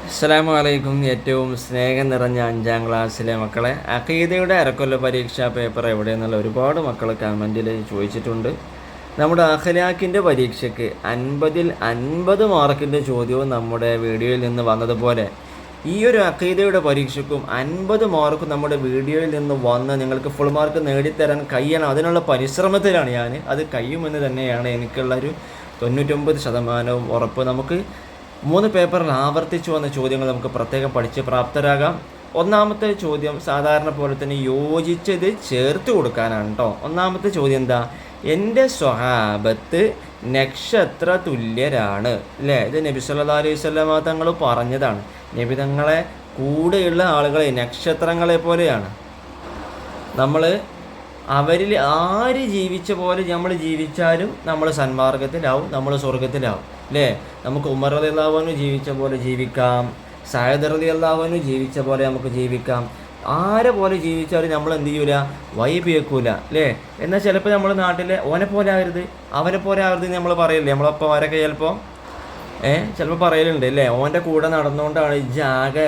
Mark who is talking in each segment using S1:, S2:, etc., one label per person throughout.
S1: അസ്സലാമു അലൈക്കും. ഏറ്റവും സ്നേഹം നിറഞ്ഞ 5ാം ക്ലാസ്സിലെ മക്കളെ, അഖീദയുടെ അരക്കൊല്ല പരീക്ഷാ പേപ്പർ എവിടെയെന്നുള്ള ഒരുപാട് മക്കൾ കമൻറ്റിൽ ചോദിച്ചിട്ടുണ്ട്. നമ്മുടെ അഖ്ലാഖിൻ്റെ പരീക്ഷയ്ക്ക് 50ൽ 50 മാർക്കിൻ്റെ ചോദ്യവും നമ്മുടെ വീഡിയോയിൽ നിന്ന് വന്നതുപോലെ ഈ ഒരു അഖീദയുടെ പരീക്ഷയ്ക്കും 50 മാർക്ക് നമ്മുടെ വീഡിയോയിൽ നിന്ന് വന്ന് നിങ്ങൾക്ക് ഫുൾ മാർക്ക് നേടിത്തരാൻ കഴിയണം. അതിനുള്ള പരിശ്രമത്തിലാണ് ഞാൻ. അത് കഴിയുമെന്ന് തന്നെയാണ് എനിക്കുള്ളൊരു 99% ഉറപ്പ്. നമുക്ക് 3 പേപ്പറിൽ ആവർത്തിച്ചു വന്ന ചോദ്യങ്ങൾ നമുക്ക് പ്രത്യേകം പഠിച്ച് പ്രാപ്തരാകാം. ഒന്നാമത്തെ ചോദ്യം സാധാരണ പോലെ തന്നെ യോജിച്ചത് ചേർത്ത് കൊടുക്കാനാണ് കേട്ടോ. ഒന്നാമത്തെ ചോദ്യം എന്താ? എൻ്റെ സ്വഹാബത്ത് നക്ഷത്ര തുല്യരാണ് അല്ലേ? ഇത് നബി സല്ലല്ലാഹു അലൈഹി വസല്ലമ തങ്ങൾ പറഞ്ഞതാണ്. നബി തങ്ങളെ കൂടെയുള്ള ആളുകളെ നക്ഷത്രങ്ങളെ പോലെയാണ്. നമ്മൾ അവരിൽ ആര് ജീവിച്ച പോലെ നമ്മൾ ജീവിച്ചാലും നമ്മൾ സന്മാർഗത്തിലാവും, നമ്മൾ സ്വർഗത്തിലാവും അല്ലേ? നമുക്ക് ഉമർ റളിയല്ലാഹു അൻഹു ജീവിച്ച പോലെ ജീവിക്കാം, സഅദ് റളിയല്ലാഹു അൻഹു ജീവിച്ച പോലെ നമുക്ക് ജീവിക്കാം. ആരെ പോലെ ജീവിച്ചാലും നമ്മൾ എന്ത് ചെയ്യൂല? വൈബ് കേൾക്കൂല അല്ലേ? എന്നാൽ ചിലപ്പോൾ നമ്മുടെ നാട്ടിലെ ഓനെ പോലെ ആകരുത്, അവനെ പോലെ ആകരുത് നമ്മൾ പറയില്ലേ? നമ്മളപ്പമാരൊക്കെ ചിലപ്പോൾ പറയലുണ്ട് അല്ലേ? ഓൻ്റെ കൂടെ നടന്നുകൊണ്ടാണ് ആകെ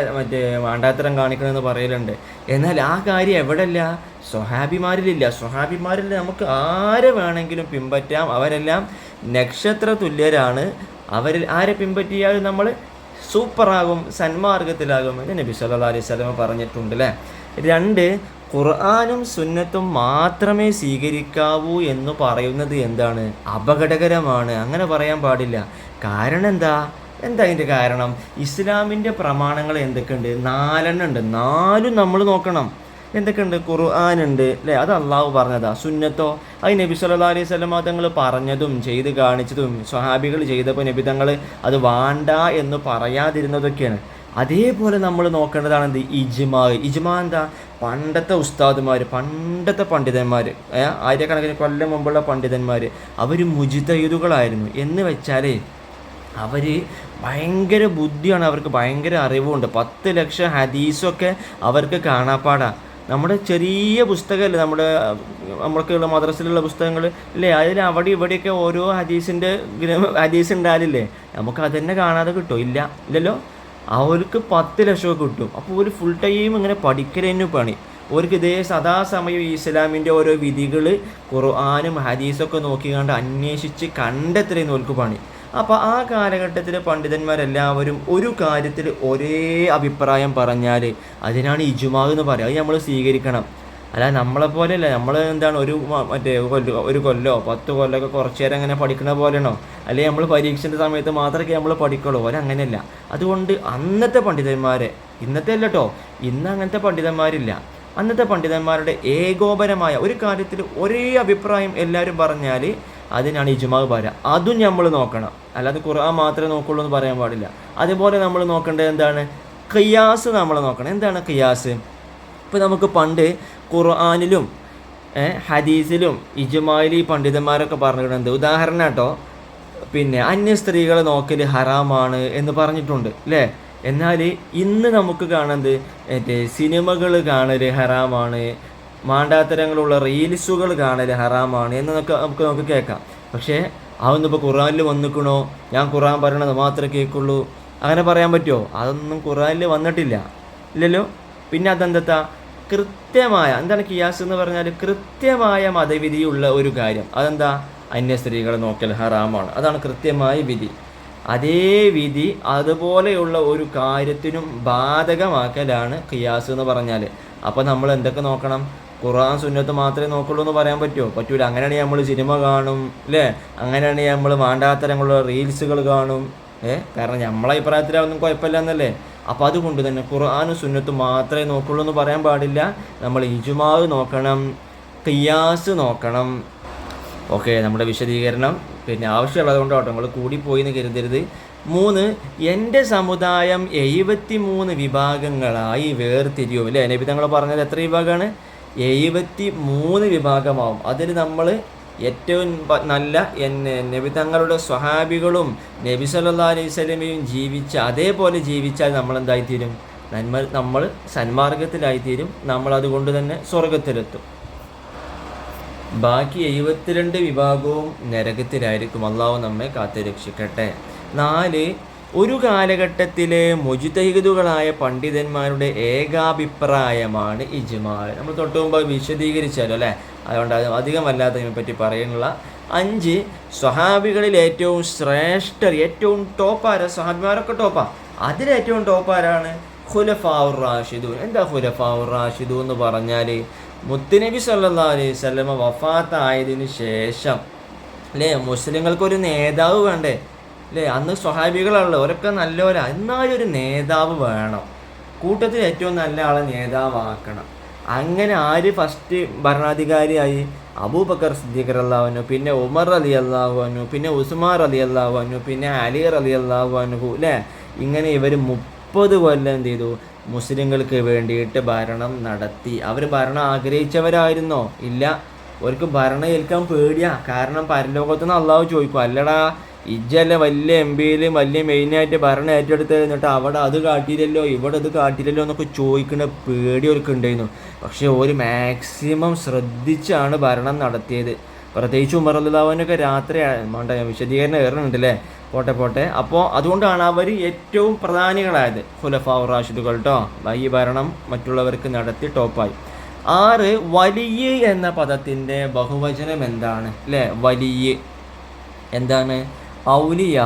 S1: വാണ്ടാത്തരം കാണിക്കണമെന്ന് പറയലുണ്ട്. എന്നാൽ ആ കാര്യം എവിടെയല്ല? സ്വഹാബിമാരിലില്ല. സ്വഹാബിമാരിൽ നമുക്ക് ആരെ വേണമെങ്കിലും പിൻപറ്റാം. അവരെല്ലാം നക്ഷത്ര തുല്യരാണ്. അവരിൽ ആരെ പിൻപറ്റിയാലും നമ്മൾ സൂപ്പറാകും, സന്മാർഗത്തിലാകും എന്ന് നബി സല്ലല്ലാഹു അലൈഹി വസല്ലം പറഞ്ഞിട്ടുണ്ട് അല്ലേ? 2, ഖുർആനും സുന്നത്തും മാത്രമേ സ്വീകരിക്കാവൂ എന്ന് പറയുന്നത് എന്താണ്? അപകടകരമാണ്. അങ്ങനെ പറയാൻ പാടില്ല. കാരണം എന്താ അതിൻ്റെ കാരണം? ഇസ്ലാമിൻ്റെ പ്രമാണങ്ങൾ എന്തൊക്കെയുണ്ട്? 4 ഉണ്ട്. 4 നമ്മൾ നോക്കണം. എന്തൊക്കെയുണ്ട്? ഖുർആനുണ്ട് അല്ലേ? അത് അള്ളാഹു പറഞ്ഞതാ. സുന്നത്തോ? അത് നബി സല്ലല്ലാഹു അലൈഹി വസല്ലം തങ്ങൾ പറഞ്ഞതും ചെയ്ത് കാണിച്ചതും സ്വഹാബികൾ ചെയ്തപ്പോൾ നബി തങ്ങൾ അത് വേണ്ട എന്ന് പറയാതിരുന്നതൊക്കെയാണ്. അതേപോലെ നമ്മൾ നോക്കേണ്ടതാണ് എന്ത്? ഇജ്മാ എന്താ? പണ്ടത്തെ ഉസ്താദുമാർ, പണ്ടത്തെ പണ്ഡിതന്മാർ, ആയിരക്കണക്കിന് കൊല്ലം മുമ്പുള്ള പണ്ഡിതന്മാർ, അവർ മുജ്തഹിദുകളായിരുന്നു. എന്ന് വെച്ചാൽ അവർ ഭയങ്കര ബുദ്ധിയാണ്, അവർക്ക് ഭയങ്കര അറിവുണ്ട്. 10 ലക്ഷം ഹദീസൊക്കെ അവർക്ക് കാണാപ്പാടാണ്. നമ്മുടെ ചെറിയ പുസ്തകമല്ലേ, നമ്മൾക്കുള്ള മദ്രസയിലുള്ള പുസ്തകങ്ങൾ അല്ലേ? അതിൽ അവിടെ ഇവിടെയൊക്കെ ഓരോ ഹദീസ് ഉണ്ടാലില്ലേ? നമുക്ക് അതന്നെ കാണാതെ കിട്ടുമോ? ഇല്ലല്ലോ. അവർക്ക് 10 ലക്ഷമൊക്കെ കിട്ടും. അപ്പോൾ ഒരു ഫുൾ ടൈം ഇങ്ങനെ പഠിക്കലന്നെ പണി. അവർക്ക് ഇതേ സദാസമയം ഇസ്ലാമിൻ്റെ ഓരോ വിധികൾ ഖുർആനും ഹദീസൊക്കെ നോക്കിക്കാണ്ട് അന്വേഷിച്ച് കണ്ടെത്തലേന്ന് അവർക്ക് പണി. അപ്പോൾ ആ കാലഘട്ടത്തിൽ പണ്ഡിതന്മാരെല്ലാവരും ഒരു കാര്യത്തിൽ ഒരേ അഭിപ്രായം പറഞ്ഞാൽ അതിനാണ് ഇജ്മാ എന്ന് പറയുക. അത് നമ്മൾ സ്വീകരിക്കണം. അല്ല നമ്മളെപ്പോലെയല്ല. നമ്മൾ എന്താണ് ഒരു കൊല്ലോ 10 കൊല്ലമൊക്കെ കുറച്ച് നേരം അങ്ങനെ പഠിക്കണ പോലെയാണോ? അല്ലെങ്കിൽ നമ്മൾ പരീക്ഷൻ്റെ സമയത്ത് മാത്രമേ നമ്മൾ പഠിക്കുള്ളൂ? അങ്ങനെയല്ല. അതുകൊണ്ട് അന്നത്തെ പണ്ഡിതന്മാരെ, ഇന്നത്തെ അല്ല കേട്ടോ, ഇന്ന് അങ്ങനത്തെ പണ്ഡിതന്മാരില്ല. അന്നത്തെ പണ്ഡിതന്മാരുടെ ഏകോപരമായ ഒരു കാര്യത്തിൽ ഒരേ അഭിപ്രായം എല്ലാവരും പറഞ്ഞാൽ അതിനാണ് ഇജ്മാ പറയുക. അതും നമ്മൾ നോക്കണം. അല്ലാതെ ഖുർആൻ മാത്രമേ നോക്കുള്ളൂ എന്ന് പറയാൻ പാടില്ല. അതുപോലെ നമ്മൾ നോക്കേണ്ടത് എന്താണ്? ഖിയാസ് നമ്മൾ നോക്കണം. എന്താണ് ഖിയാസ്? ഇപ്പോൾ നമുക്ക് പണ്ട് ഖുർആനിലും ഹദീസിലും ഇജ്മായിൽ ഈ പണ്ഡിതന്മാരൊക്കെ പറഞ്ഞിട്ടുണ്ട്. ഉദാഹരണം കേട്ടോ, അന്യ സ്ത്രീകളെ നോക്കൽ ഹറാമാണ് എന്ന് പറഞ്ഞിട്ടുണ്ട് അല്ലേ? എന്നാൽ ഇന്ന് നമുക്ക് കാണുന്നത് സിനിമകൾ കാണൽ ഹറാമാണ്, മാണ്ടാത്തരങ്ങളുള്ള റീൽസുകൾ കാണൽ ഹറാമാണ് എന്നൊക്കെ നമുക്ക് കേൾക്കാം. പക്ഷേ അതൊന്നും ഇപ്പോൾ ഖുർആനിൽ വന്നിക്കണോ? ഞാൻ ഖുർആൻ പറയണത് മാത്രമേ കേൾക്കുള്ളൂ അങ്ങനെ പറയാൻ പറ്റുമോ? അതൊന്നും ഖുർആനിൽ വന്നിട്ടില്ല, ഇല്ലല്ലോ. പിന്നെ അതെന്താ? കൃത്യമായ എന്താണ് ഖിയാസ് എന്ന് പറഞ്ഞാൽ? കൃത്യമായ മതവിധിയുള്ള ഒരു കാര്യം. അതെന്താ? അന്യ സ്ത്രീകളെ നോക്കൽ ഹറാമാണ്. അതാണ് കൃത്യമായ വിധി. അതേ വിധി അതുപോലെയുള്ള ഒരു കാര്യത്തിനും ബാധകമാക്കലാണ് ഖിയാസ് എന്ന് പറഞ്ഞാൽ. അപ്പോൾ നമ്മൾ എന്തൊക്കെ നോക്കണം? ഖുർആൻ സുന്നത്ത് മാത്രമേ നോക്കുള്ളൂ എന്ന് പറയാൻ പറ്റുമോ? പറ്റൂല. അങ്ങനെയാണെങ്കിൽ നമ്മൾ സിനിമ കാണും അല്ലേ? അങ്ങനെയാണെങ്കിൽ നമ്മൾ മാണ്ടാത്തരങ്ങളുള്ള റീൽസുകൾ കാണും. കാരണം നമ്മളെ അഭിപ്രായത്തിൽ അതൊന്നും കുഴപ്പമില്ല എന്നല്ലേ? അപ്പോൾ അതുകൊണ്ട് തന്നെ ഖുർആനും സുന്നത്ത് മാത്രമേ നോക്കുള്ളൂ എന്ന് പറയാൻ പാടില്ല. നമ്മൾ ഇജ്മാ നോക്കണം, ഖിയാസ് നോക്കണം. ഓക്കെ, നമ്മുടെ വിശദീകരണം ആവശ്യമുള്ളത് കൊണ്ട് കേട്ടോ, നിങ്ങൾ കൂടിപ്പോയി എന്ന് കരുതരുത്. 3, എൻ്റെ സമുദായം 73 വിഭാഗങ്ങളായി വേർതിരിയും അല്ലേ? നബി തങ്ങൾ പറഞ്ഞത് എത്ര വിഭാഗമാണ്? 73 വിഭാഗമാവും. അതിൽ നമ്മൾ ഏറ്റവും നല്ല നബി തങ്ങളുടെ സ്വഹാബികളും നബി സല്ലല്ലാഹു അലൈഹി വസല്ലമയും അതേപോലെ ജീവിച്ചാൽ നമ്മൾ എന്തായിത്തീരും? നമ്മൾ സന്മാർഗത്തിലായിത്തീരും. നമ്മൾ അതുകൊണ്ട് തന്നെ സ്വർഗത്തിലെത്തും. ബാക്കി 72 വിഭാഗവും നരകത്തിലായിരിക്കും. അള്ളാഹു നമ്മെ കാത്തു രക്ഷിക്കട്ടെ. 4, ഒരു കാലഘട്ടത്തിലെ മുജ്തഹിദുകളായ പണ്ഡിതന്മാരുടെ ഏകാഭിപ്രായമാണ് ഇജ്മാ. നമ്മൾ തൊട്ട് മുമ്പ് വിശദീകരിച്ചാലോ അല്ലേ, അതുകൊണ്ട് അത് അധികം വല്ലാതെ ഇതിനെപ്പറ്റി പറയാനുള്ള. 5 സ്വഹാബികളിൽ ഏറ്റവും ശ്രേഷ്ഠർ, ഏറ്റവും ടോപ്പാര, സ്വഹാബിമാരൊക്കെ ടോപ്പാ, അതിലേറ്റവും ടോപ്പാരാണ് ഖുലഫാഉർ റാഷിദൂൻ. എന്താ ഖുലഫാഉർ റാഷിദൂൻ എന്ന് പറഞ്ഞാൽ, മുത്തുനബി സല്ലല്ലാഹു അലൈഹി വസല്ലമ വഫാത്തായതിനു ശേഷം അല്ലേ മുസ്ലിങ്ങൾക്കൊരു നേതാവ് വേണ്ടേ അല്ലേ? അന്ന് സ്വഹാബികളാണല്ലോ, അവരൊക്കെ നല്ലവരാ, എന്നാലും ഒരു നേതാവ് വേണം, കൂട്ടത്തിൽ ഏറ്റവും നല്ല ആളെ നേതാവാക്കണം. അങ്ങനെ ആര് ഫസ്റ്റ് ഭരണാധികാരിയായി? അബൂബക്കർ സിദ്ദീഖ് റളിയല്ലാഹു അൻഹു, പിന്നെ ഉമർ റളിയല്ലാഹു അൻഹു, പിന്നെ ഉസ്മാൻ റളിയല്ലാഹു അൻഹു, പിന്നെ അലി റളിയല്ലാഹു അൻഹു അല്ലേ? ഇങ്ങനെ ഇവർ 30 കൊല്ലം എന്ത് ചെയ്തു? മുസ്ലിങ്ങൾക്ക് വേണ്ടിയിട്ട് ഭരണം നടത്തി. അവർ ഭരണം ആഗ്രഹിച്ചവരായിരുന്നോ? ഇല്ല. അവർക്ക് ഭരണം ഏൽക്കാൻ പേടിയാ. കാരണം പരലോകത്തുനിന്ന് അള്ളാഹു ചോദിക്കും, അല്ലടാ ഇജ്ജല്ല വലിയ എം പിയിലും വലിയ മെയിനായിട്ട് ഭരണം ഏറ്റെടുത്ത് എന്നിട്ട് അവിടെ അത് കാട്ടിയില്ലല്ലോ, ഇവിടെ അത് കാട്ടിയില്ലല്ലോ എന്നൊക്കെ ചോദിക്കുന്ന പേടി അവർക്ക് ഉണ്ടായിരുന്നു. പക്ഷേ ഒരു മാക്സിമം ശ്രദ്ധിച്ചാണ് ഭരണം നടത്തിയത്. പ്രത്യേകിച്ച് ഉമർ റളിയല്ലാഹു അൻഹുവിനൊക്കെ രാത്രി വിശദീകരണം ഏറുന്നുണ്ടല്ലേ, പോട്ടെ. അപ്പോൾ അതുകൊണ്ടാണ് അവർ ഏറ്റവും പ്രധാനികളായത് ഖുലഫാഉർ റാഷിദുകൾ കേട്ടോ. ഈ ഭരണം മറ്റുള്ളവർക്ക് നടത്തി ടോപ്പായി. 6 വലിയ എന്ന പദത്തിൻ്റെ ബഹുവചനം എന്താണ് അല്ലേ? വലിയ എന്താണ്? ഔലിയാ.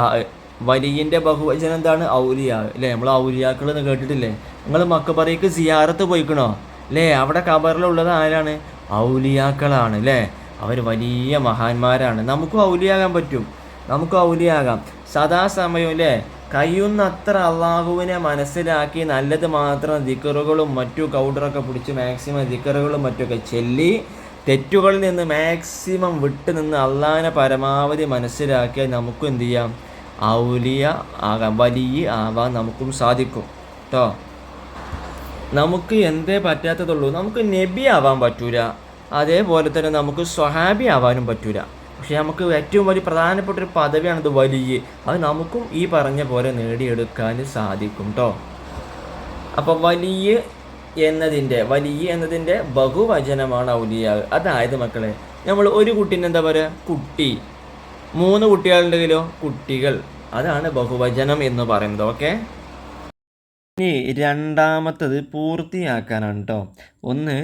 S1: വലിയൻ്റെ ബഹുവചനം എന്താണ്? ഔലിയാ അല്ലേ? നമ്മൾ ഔലിയാക്കൾ എന്ന് കേട്ടിട്ടില്ലേ? നിങ്ങൾ മക്കബറയ്ക്ക് സിയാറത്ത് പോയിക്കണോ അല്ലേ? അവിടെ ഖബറിലുള്ളത് ആരാണ്? ഔലിയാക്കളാണ് അല്ലേ? അവർ വലിയ മഹാന്മാരാണ്. നമുക്കും ഔലിയാകാൻ പറ്റും, നമുക്ക് ഔലിയാകാം സദാസമയം അല്ലേ? കഴിയുന്നത്ര അള്ളാഹുവിനെ മനസ്സിലാക്കി നല്ലത് മാത്രം ദിക്റുകളും മറ്റു കൗണ്ടറൊക്കെ പിടിച്ച് മാക്സിമം ദിക്റുകളും മറ്റൊക്കെ ചൊല്ലി തെറ്റുകളിൽ നിന്ന് മാക്സിമം വിട്ട് നിന്ന് അള്ളാഹിനെ പരമാവധി മനസ്സിലാക്കിയാൽ നമുക്കും എന്ത് ചെയ്യാം? ഔലിയ ആകാം, വലിയ ആവാൻ നമുക്കും സാധിക്കും കേട്ടോ. നമുക്ക് എന്തേ പറ്റാത്തതുള്ളൂ? നമുക്ക് നബി ആവാൻ പറ്റൂല, അതേപോലെ തന്നെ നമുക്ക് സ്വഹാബി ആവാനും പറ്റൂല. പക്ഷെ നമുക്ക് ഏറ്റവും വലിയ പ്രധാനപ്പെട്ട ഒരു പദവിയാണിത് വലിയ. അത് നമുക്കും ഈ പറഞ്ഞ പോലെ നേടിയെടുക്കാൻ സാധിക്കും കേട്ടോ. അപ്പോൾ വലിയ എന്നതിൻ്റെ ബഹുവചനമാണ് ഔലിയ. അതായത് മക്കളെ, നമ്മൾ ഒരു കുട്ടീനെ എന്താ പറയുക? കുട്ടി. 3 കുട്ടികളുണ്ടെങ്കിലോ കുട്ടികൾ. അതാണ് ബഹുവചനം എന്ന് പറയുന്നത്. ഓക്കെ, ഇനി രണ്ടാമത്തത് പൂർത്തിയാക്കാനാണ് കേട്ടോ. 1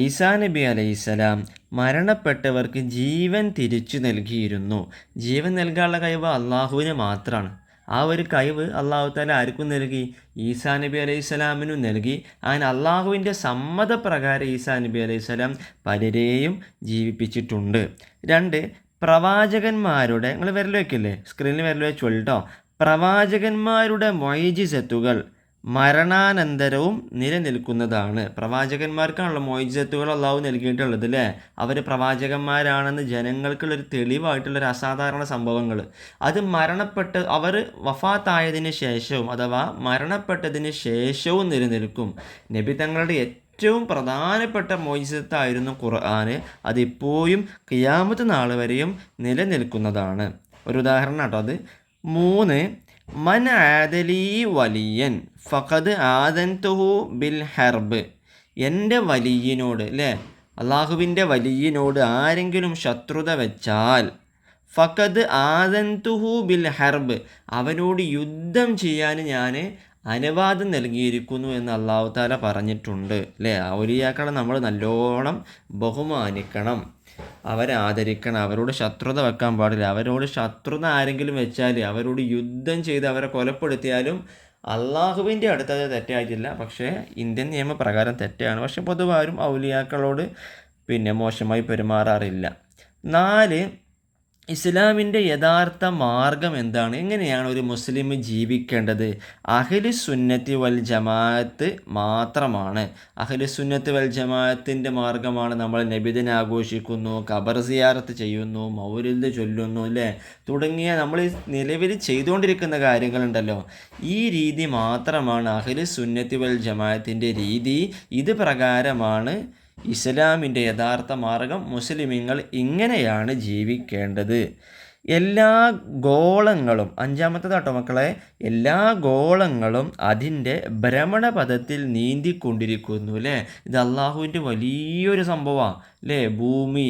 S1: ഈസാ നബി അലൈഹിസ്സലാം മരണപ്പെട്ടവർക്ക് ജീവൻ തിരിച്ചു നൽകിയിരുന്നു. ജീവൻ നൽകാനുള്ള കഴിവ് അള്ളാഹുവിന് മാത്രമാണ്. ആ ഒരു കഴിവ് അള്ളാഹു തആല ആർക്കും നൽകി? ഈസാ നബി അലൈഹിസ്സലാമിനും നൽകി. അങ്ങനെ അള്ളാഹുവിൻ്റെ സമ്മതപ്രകാരം ഈസാ നബി അലൈഹിസ്സലാം പലരെയും ജീവിപ്പിച്ചിട്ടുണ്ട്. 2 പ്രവാചകന്മാരുടെ, നിങ്ങൾ വിരൽ വയ്ക്കില്ലേ, സ്ക്രീനിൽ വിരൽ വെച്ച് കേട്ടോ. പ്രവാചകന്മാരുടെ മൊയ്ജിസത്തുകൾ മരണാനന്തരവും നിലനിൽക്കുന്നതാണ്. പ്രവാചകന്മാർക്കാണല്ലോ മൊയ്ജിസത്തുകൾ അള്ളാഹു നൽകിയിട്ടുള്ളത് അല്ലേ? അവർ പ്രവാചകന്മാരാണെന്ന് ജനങ്ങൾക്കുള്ളൊരു തെളിവായിട്ടുള്ളൊരു അസാധാരണ സംഭവങ്ങൾ. അത് അവർ വഫാത്തായതിന് ശേഷവും അഥവാ മരണപ്പെട്ടതിന് ശേഷവും നിലനിൽക്കും. നബി തങ്ങളുടെ ഏറ്റവും പ്രധാനപ്പെട്ട മൊയ്ജിസത്തായിരുന്നു ഖുർആൻ. അതിപ്പോഴും ഖിയാമത്ത് നാൾ വരെയും നിലനിൽക്കുന്നതാണ്. ഒരു ഉദാഹരണം കേട്ടോ അത്. 3 മൻ ആദലി വലിയൻ ഫഖദ് ആദൻതുഹു ബിൽ ഹർബ്. എൻ്റെ വലിയനോട് അല്ലേ, അള്ളാഹുവിൻ്റെ വലിയനോട് ആരെങ്കിലും ശത്രുത വെച്ചാൽ ഫഖദ് ആദൻതുഹു ബിൽ ഹർബ്, അവനോട് യുദ്ധം ചെയ്യാൻ ഞാൻ അനുവാദം നൽകിയിരിക്കുന്നു എന്ന് അള്ളാഹു തആല പറഞ്ഞിട്ടുണ്ട് അല്ലേ? ഔലിയാക്കളെ നമ്മൾ നല്ലോണം ബഹുമാനിക്കണം, അവരെ ആദരിക്കണം, അവരോട് ശത്രുത വെക്കാൻ പാടില്ല. അവരോട് ശത്രുത ആരെങ്കിലും വെച്ചാൽ, അവരോട് യുദ്ധം ചെയ്ത് അവരെ കൊലപ്പെടുത്തിയാലും അള്ളാഹുവിൻ്റെ അടുത്തത് തെറ്റായിട്ടില്ല, പക്ഷേ ഇന്ത്യൻ നിയമപ്രകാരം തെറ്റാണ്. പക്ഷെ പൊതുവെ ആരും ഔലിയാക്കളോട് മോശമായി പെരുമാറാറില്ല. 4 ഇസ്ലാമിൻ്റെ യഥാർത്ഥ മാർഗം എന്താണ്? എങ്ങനെയാണ് ഒരു മുസ്ലിം ജീവിക്കേണ്ടത്? അഹ്ലു സുന്നത്തി വൽ ജമാഅത്ത് മാത്രമാണ്. അഹ്ലു സുന്നത്ത് വൽ ജമാഅത്തിൻ്റെ മാർഗമാണ് നമ്മൾ നബിദിനം ആഘോഷിക്കുന്നു, ഖബർ സിയാറത്ത് ചെയ്യുന്നു, മൗലിദ് ചൊല്ലുന്നു അല്ലേ, തുടങ്ങിയ നമ്മൾ നിലവിൽ ചെയ്തുകൊണ്ടിരിക്കുന്ന കാര്യങ്ങളുണ്ടല്ലോ, ഈ രീതി മാത്രമാണ് അഹ്ലു സുന്നത്തി വൽ ജമാഅത്തിൻ്റെ രീതി. ഇത് പ്രകാരമാണ് ഇസ്ലാമിൻ്റെ യഥാർത്ഥ മാർഗം. മുസ്ലിമീങ്ങൾ ഇങ്ങനെയാണ് ജീവിക്കേണ്ടത്. എല്ലാ ഗോളങ്ങളും, 5-ാമത്തേതാട്ടോ മക്കളെ, എല്ലാ ഗോളങ്ങളും അതിൻ്റെ ഭ്രമണപഥത്തിൽ നീന്തിക്കൊണ്ടിരിക്കുന്നു അല്ലേ? ഇത് അള്ളാഹുവിൻ്റെ വലിയൊരു സംഭവമാണ് അല്ലേ? ഭൂമി,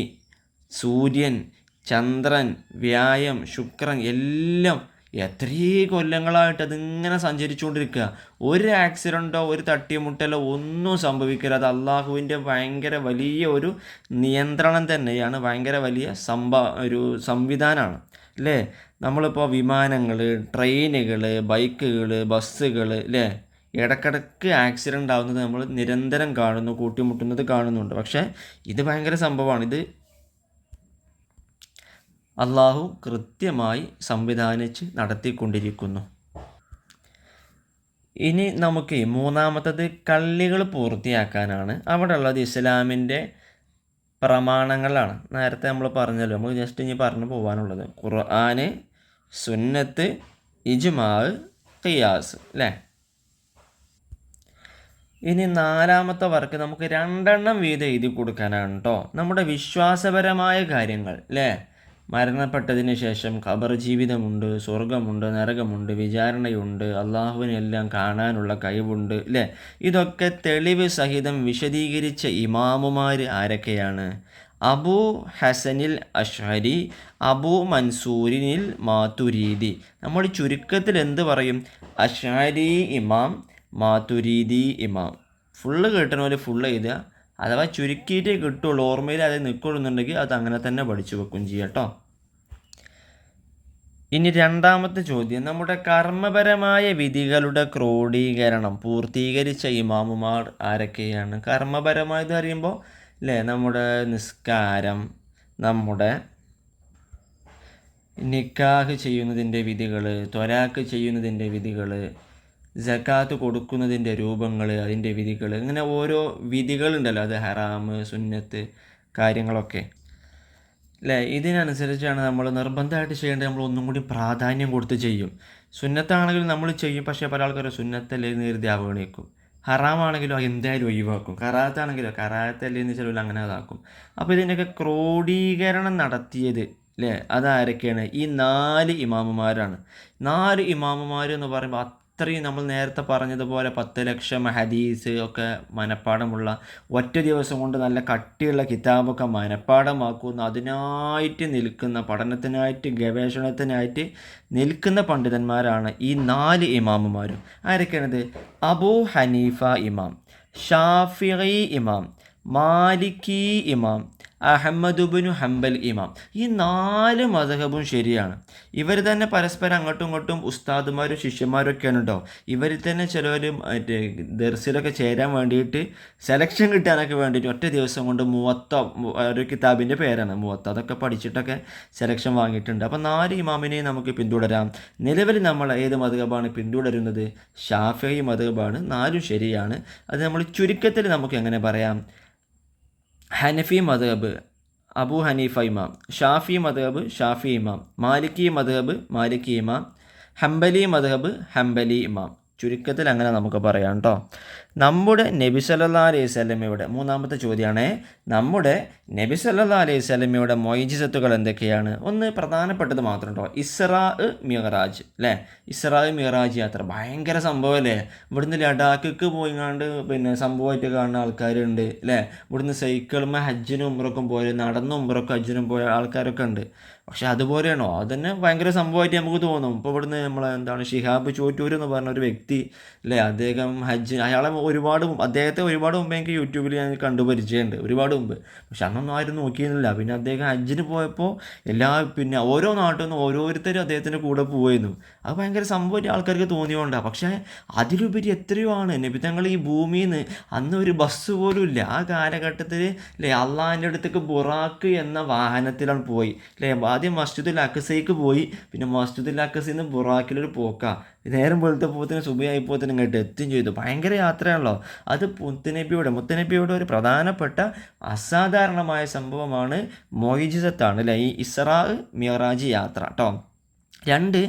S1: സൂര്യൻ, ചന്ദ്രൻ, വ്യാഴം, ശുക്രൻ എല്ലാം എത്രയോ കൊല്ലങ്ങളായിട്ട് അതിങ്ങനെ സഞ്ചരിച്ചുകൊണ്ടിരിക്കുക. ഒരു ആക്സിഡൻറ്റോ ഒരു തട്ടിമുട്ടലോ ഒന്നും സംഭവിക്കില്ല. അത് അള്ളാഹുവിൻ്റെ ഭയങ്കര വലിയ ഒരു നിയന്ത്രണം തന്നെയാണ്, ഭയങ്കര വലിയ ഒരു സംവിധാനമാണ് അല്ലേ. നമ്മളിപ്പോൾ വിമാനങ്ങൾ, ട്രെയിനുകൾ, ബൈക്കുകൾ, ബസ്സുകൾ അല്ലേ, ഇടക്കിടക്ക് ആക്സിഡൻ്റ് ആവുന്നത് നമ്മൾ നിരന്തരം കാണുന്നു, കൂട്ടിമുട്ടുന്നത് കാണുന്നുണ്ട്. പക്ഷേ ഇത് ഭയങ്കര സംഭവമാണ്. ഇത് അള്ളാഹു കൃത്യമായി സംവിധാനിച്ച് നടത്തിക്കൊണ്ടിരിക്കുന്നു. ഇനി നമുക്ക് മൂന്നാമത്തത് കള്ളികൾ പൂർത്തിയാക്കാനാണ്. അവിടെ ഉള്ളത് ഇസ്ലാമിൻ്റെ പ്രമാണങ്ങളാണ്. നേരത്തെ നമ്മൾ പറഞ്ഞല്ലോ, നമ്മൾ ജസ്റ്റ് ഇനി പറഞ്ഞു പോകാനുള്ളത് ഖുർആന്, സുന്നത്ത്, ഇജ്മാ, ഖിയാസ് അല്ലേ. ഇനി നാലാമത്തെ വർക്ക് നമുക്ക് 2 വീതം എഴുതി കൊടുക്കാനാണ് കേട്ടോ. നമ്മുടെ വിശ്വാസപരമായ കാര്യങ്ങൾ അല്ലേ, മരണപ്പെട്ടതിന് ശേഷം ഖബർ ജീവിതമുണ്ട്, സ്വർഗമുണ്ട്, നരകമുണ്ട്, വിചാരണയുണ്ട്, അള്ളാഹുവിനെല്ലാം കാണാനുള്ള കഴിവുണ്ട് അല്ലേ. ഇതൊക്കെ തെളിവ് സഹിതം വിശദീകരിച്ച ഇമാമുമാർ ആരൊക്കെയാണ്? അബൂ ഹസനിൽ അഷ്അരി, അബൂ മൻസൂരിനിൽ മാതുരീദി. നമ്മൾ ചുരുക്കത്തിൽ എന്ത് പറയും? അഷ്അരി ഇമാം, മാതുരീദി ഇമാം. ഫുള്ള് കേട്ടണ പോലെ ഫുള്ള് എഴുതുക. അഥവാ ചുരുക്കിയിട്ടേ കിട്ടുള്ളൂ, ഓർമ്മയിൽ അത് നിൽക്കുന്നുണ്ടെങ്കിൽ അത് അങ്ങനെ തന്നെ പഠിച്ചു വെക്കും ചെയ്യുക കേട്ടോ. ഇനി രണ്ടാമത്തെ ചോദ്യം, നമ്മുടെ കർമ്മപരമായ വിധികളുടെ ക്രോഡീകരണം പൂർത്തീകരിച്ച ഇമാമുമാർ ആരൊക്കെയാണ്? കർമ്മപരമായത് അറിയുമ്പോൾ അല്ലേ, നമ്മുടെ നിസ്കാരം, നമ്മുടെ നിക്കാഹ് ചെയ്യുന്നതിൻ്റെ വിധികൾ, ത്വലാഖ് ചെയ്യുന്നതിൻ്റെ വിധികൾ, സക്കാത്ത് കൊടുക്കുന്നതിൻ്റെ രൂപങ്ങൾ, അതിൻ്റെ വിധികൾ, ഇങ്ങനെ ഓരോ വിധികളുണ്ടല്ലോ, അത് ഹറാമ്, സുന്നത്ത് കാര്യങ്ങളൊക്കെ അല്ലേ. ഇതിനനുസരിച്ചാണ് നമ്മൾ നിർബന്ധമായിട്ട് ചെയ്യേണ്ടത്. നമ്മൾ ഒന്നും കൂടി പ്രാധാന്യം കൊടുത്ത് ചെയ്യും. സുന്നത്താണെങ്കിലും നമ്മൾ ചെയ്യും, പക്ഷേ പല ആൾക്കാരും സുന്നത്തല്ലേ എന്ന് കരുതി അവഗണിക്കും. ഹറാമാണെങ്കിലോ എന്തായാലും ഒഴിവാക്കും. കറാത്താണെങ്കിലോ കറാത്തല്ലേ എന്ന് ചിലവർ അങ്ങനെ അതാക്കും. അപ്പോൾ ഇതിൻ്റെയൊക്കെ ക്രോഡീകരണം നടത്തിയത് അല്ലേ, അതാരൊക്കെയാണ്? ഈ 4 ഇമാമുമാരാണ്. 4 ഇമാമുമാർ എന്ന് പറയുമ്പോൾ അത്രയും നമ്മൾ നേരത്തെ പറഞ്ഞതുപോലെ 10 ലക്ഷം ഹദീസ് ഒക്കെ മനഃപ്പാടമുള്ള, ഒറ്റ ദിവസം കൊണ്ട് നല്ല കട്ടിയുള്ള കിതാബൊക്കെ മനഃപ്പാടമാക്കുന്ന, അതിനായിട്ട് നിൽക്കുന്ന, പഠനത്തിനായിട്ട് ഗവേഷണത്തിനായിട്ട് നിൽക്കുന്ന പണ്ഡിതന്മാരാണ് ഈ 4 ഇമാമുമാരും. ആരൊക്കെയാണത്? അബൂ ഹനീഫ ഇമാം, ഷാഫിഈ ഇമാം, മാലിക്കി ഇമാം, അഹമ്മദുബ്നു ഹംബൽ ഇമാം. ഈ 4 മദ്ഹബും ശരിയാണ്. ഇവർ തന്നെ പരസ്പരം അങ്ങോട്ടും ഇങ്ങോട്ടും ഉസ്താദുമാരും ശിഷ്യന്മാരും ഒക്കെയാണ് കേട്ടോ. ഇവർ തന്നെ ചിലവർ മറ്റേ ദർസിലൊക്കെ ചേരാൻ വേണ്ടിയിട്ട് സെലക്ഷൻ കിട്ടാനൊക്കെ വേണ്ടിയിട്ട് ഒറ്റ ദിവസം കൊണ്ട് ഒരു കിതാബിൻ്റെ പേരാണ് മുവത്ത, അതൊക്കെ പഠിച്ചിട്ടൊക്കെ സെലക്ഷൻ വാങ്ങിയിട്ടുണ്ട്. അപ്പോൾ 4 ഇമാമിനെയും നമുക്ക് പിന്തുടരാം. നിലവിൽ നമ്മൾ ഏത് മദ്ഹബാണ് പിന്തുടരുന്നത്? ഷാഫിഈ മദ്ഹബാണ്. 4 ശരിയാണ്. അത് നമ്മൾ ചുരുക്കത്തിൽ നമുക്ക് എങ്ങനെ പറയാം? ഹനഫി മദ്ഹബ് അബൂ ഹനീഫ ഇമാം, ഷാഫി മദ്ഹബ് ഷാഫി ഇമാം, മാലിക്കി മദ്ഹബ് മാലിക്കി ഇമാം, ഹംബലി മദ്ഹബ് ഹംബലി ഇമാം. ചുരുക്കത്തിൽ അങ്ങനെ നമുക്ക് പറയാം കേട്ടോ. നമ്മുടെ നബി സല്ലല്ലാഹു അലൈഹി വസല്ലമയുടെ മൂന്നാമത്തെ ചോദ്യമാണ്, നമ്മുടെ നബി സല്ലല്ലാഹു അലൈഹി വസല്ലമയുടെ മൊയ്ജിസത്തുകൾ എന്തൊക്കെയാണ്? ഒന്ന് പ്രധാനപ്പെട്ടത് മാത്രം കേട്ടോ, ഇസ്രാ മിഅ്റാജ് അല്ലേ. ഇസ്രാ മിഅ്റാജ് യാത്ര ഭയങ്കര സംഭവമല്ലേ. ഇവിടുന്ന് ലഡാക്ക് പോയിങ്ങാണ്ട് പിന്നെ സംഭവമായിട്ട് കാണുന്ന ആൾക്കാരുണ്ട് അല്ലേ. ഇവിടുന്ന് സൈക്കിളും ഹജ്ജിനും ഉംറക്കും പോയ, നടന്നും ഉംറക്കും ഹജ്ജിനും പോയ ആൾക്കാരൊക്കെ ഉണ്ട്. പക്ഷെ അതുപോലെയാണോ? അതന്നെ ഭയങ്കര സംഭവമായിട്ട് നമുക്ക് തോന്നും. ഇപ്പോൾ ഇവിടുന്ന് എന്താണ് ഷിഹാബ് ചോറ്റൂർ എന്ന് പറഞ്ഞ ഒരു വ്യക്തി അല്ലേ, അദ്ദേഹം അദ്ദേഹത്തെ ഒരുപാട് മുമ്പ് എനിക്ക് യൂട്യൂബിൽ ഞാൻ കണ്ടു പരിചയമുണ്ട്, ഒരുപാട് മുമ്പ്. പക്ഷെ അന്നൊന്നും ആരും നോക്കിയിരുന്നില്ല. പിന്നെ അദ്ദേഹം ഹജ്ജിന് പോയപ്പോൾ പിന്നെ ഓരോ നാട്ടിൽ നിന്ന് ഓരോരുത്തരും അദ്ദേഹത്തിൻ്റെ കൂടെ പോയിരുന്നു. അത് ഭയങ്കര സംഭവമായിട്ട് ആൾക്കാർക്ക് തോന്നിയോണ്ടാണ്. പക്ഷേ അതിലുപരി എത്രയോ ആണ് നബിതങ്ങൾ ഈ ഭൂമിയിൽ നിന്ന് അന്ന് ഒരു ബസ് പോലും ഇല്ല ആ കാലഘട്ടത്തിൽ അല്ലേ. അള്ളാഹിൻ്റെ അടുത്തേക്ക് ബുറാക്ക് എന്ന വാഹനത്തിലാണ് പോയി അല്ലേ. ആദ്യം മസ്ജിദുൽ അക്സയ്ക്ക് പോയി, പിന്നെ മസ്ജിദുൽ അക്സയിൽ നിന്ന് ബുറാക്കിലൊരു പോക്കാ. നേരം വെളുത്തപ്പോത്തിന് സുബഹിയായപ്പോത്തിന് ഇങ്ങോട്ട് എത്തുകയും ചെയ്തു. ഭയങ്കര യാത്രയാണല്ലോ അത്. മുത്തനബിയുടെ ഒരു പ്രധാനപ്പെട്ട അസാധാരണമായ സംഭവമാണ്, മൊയ്ജിസത്താണ് അല്ലേ, ഈ ഇസ്രാ മിഅ്റാജ് യാത്ര കേട്ടോ. 2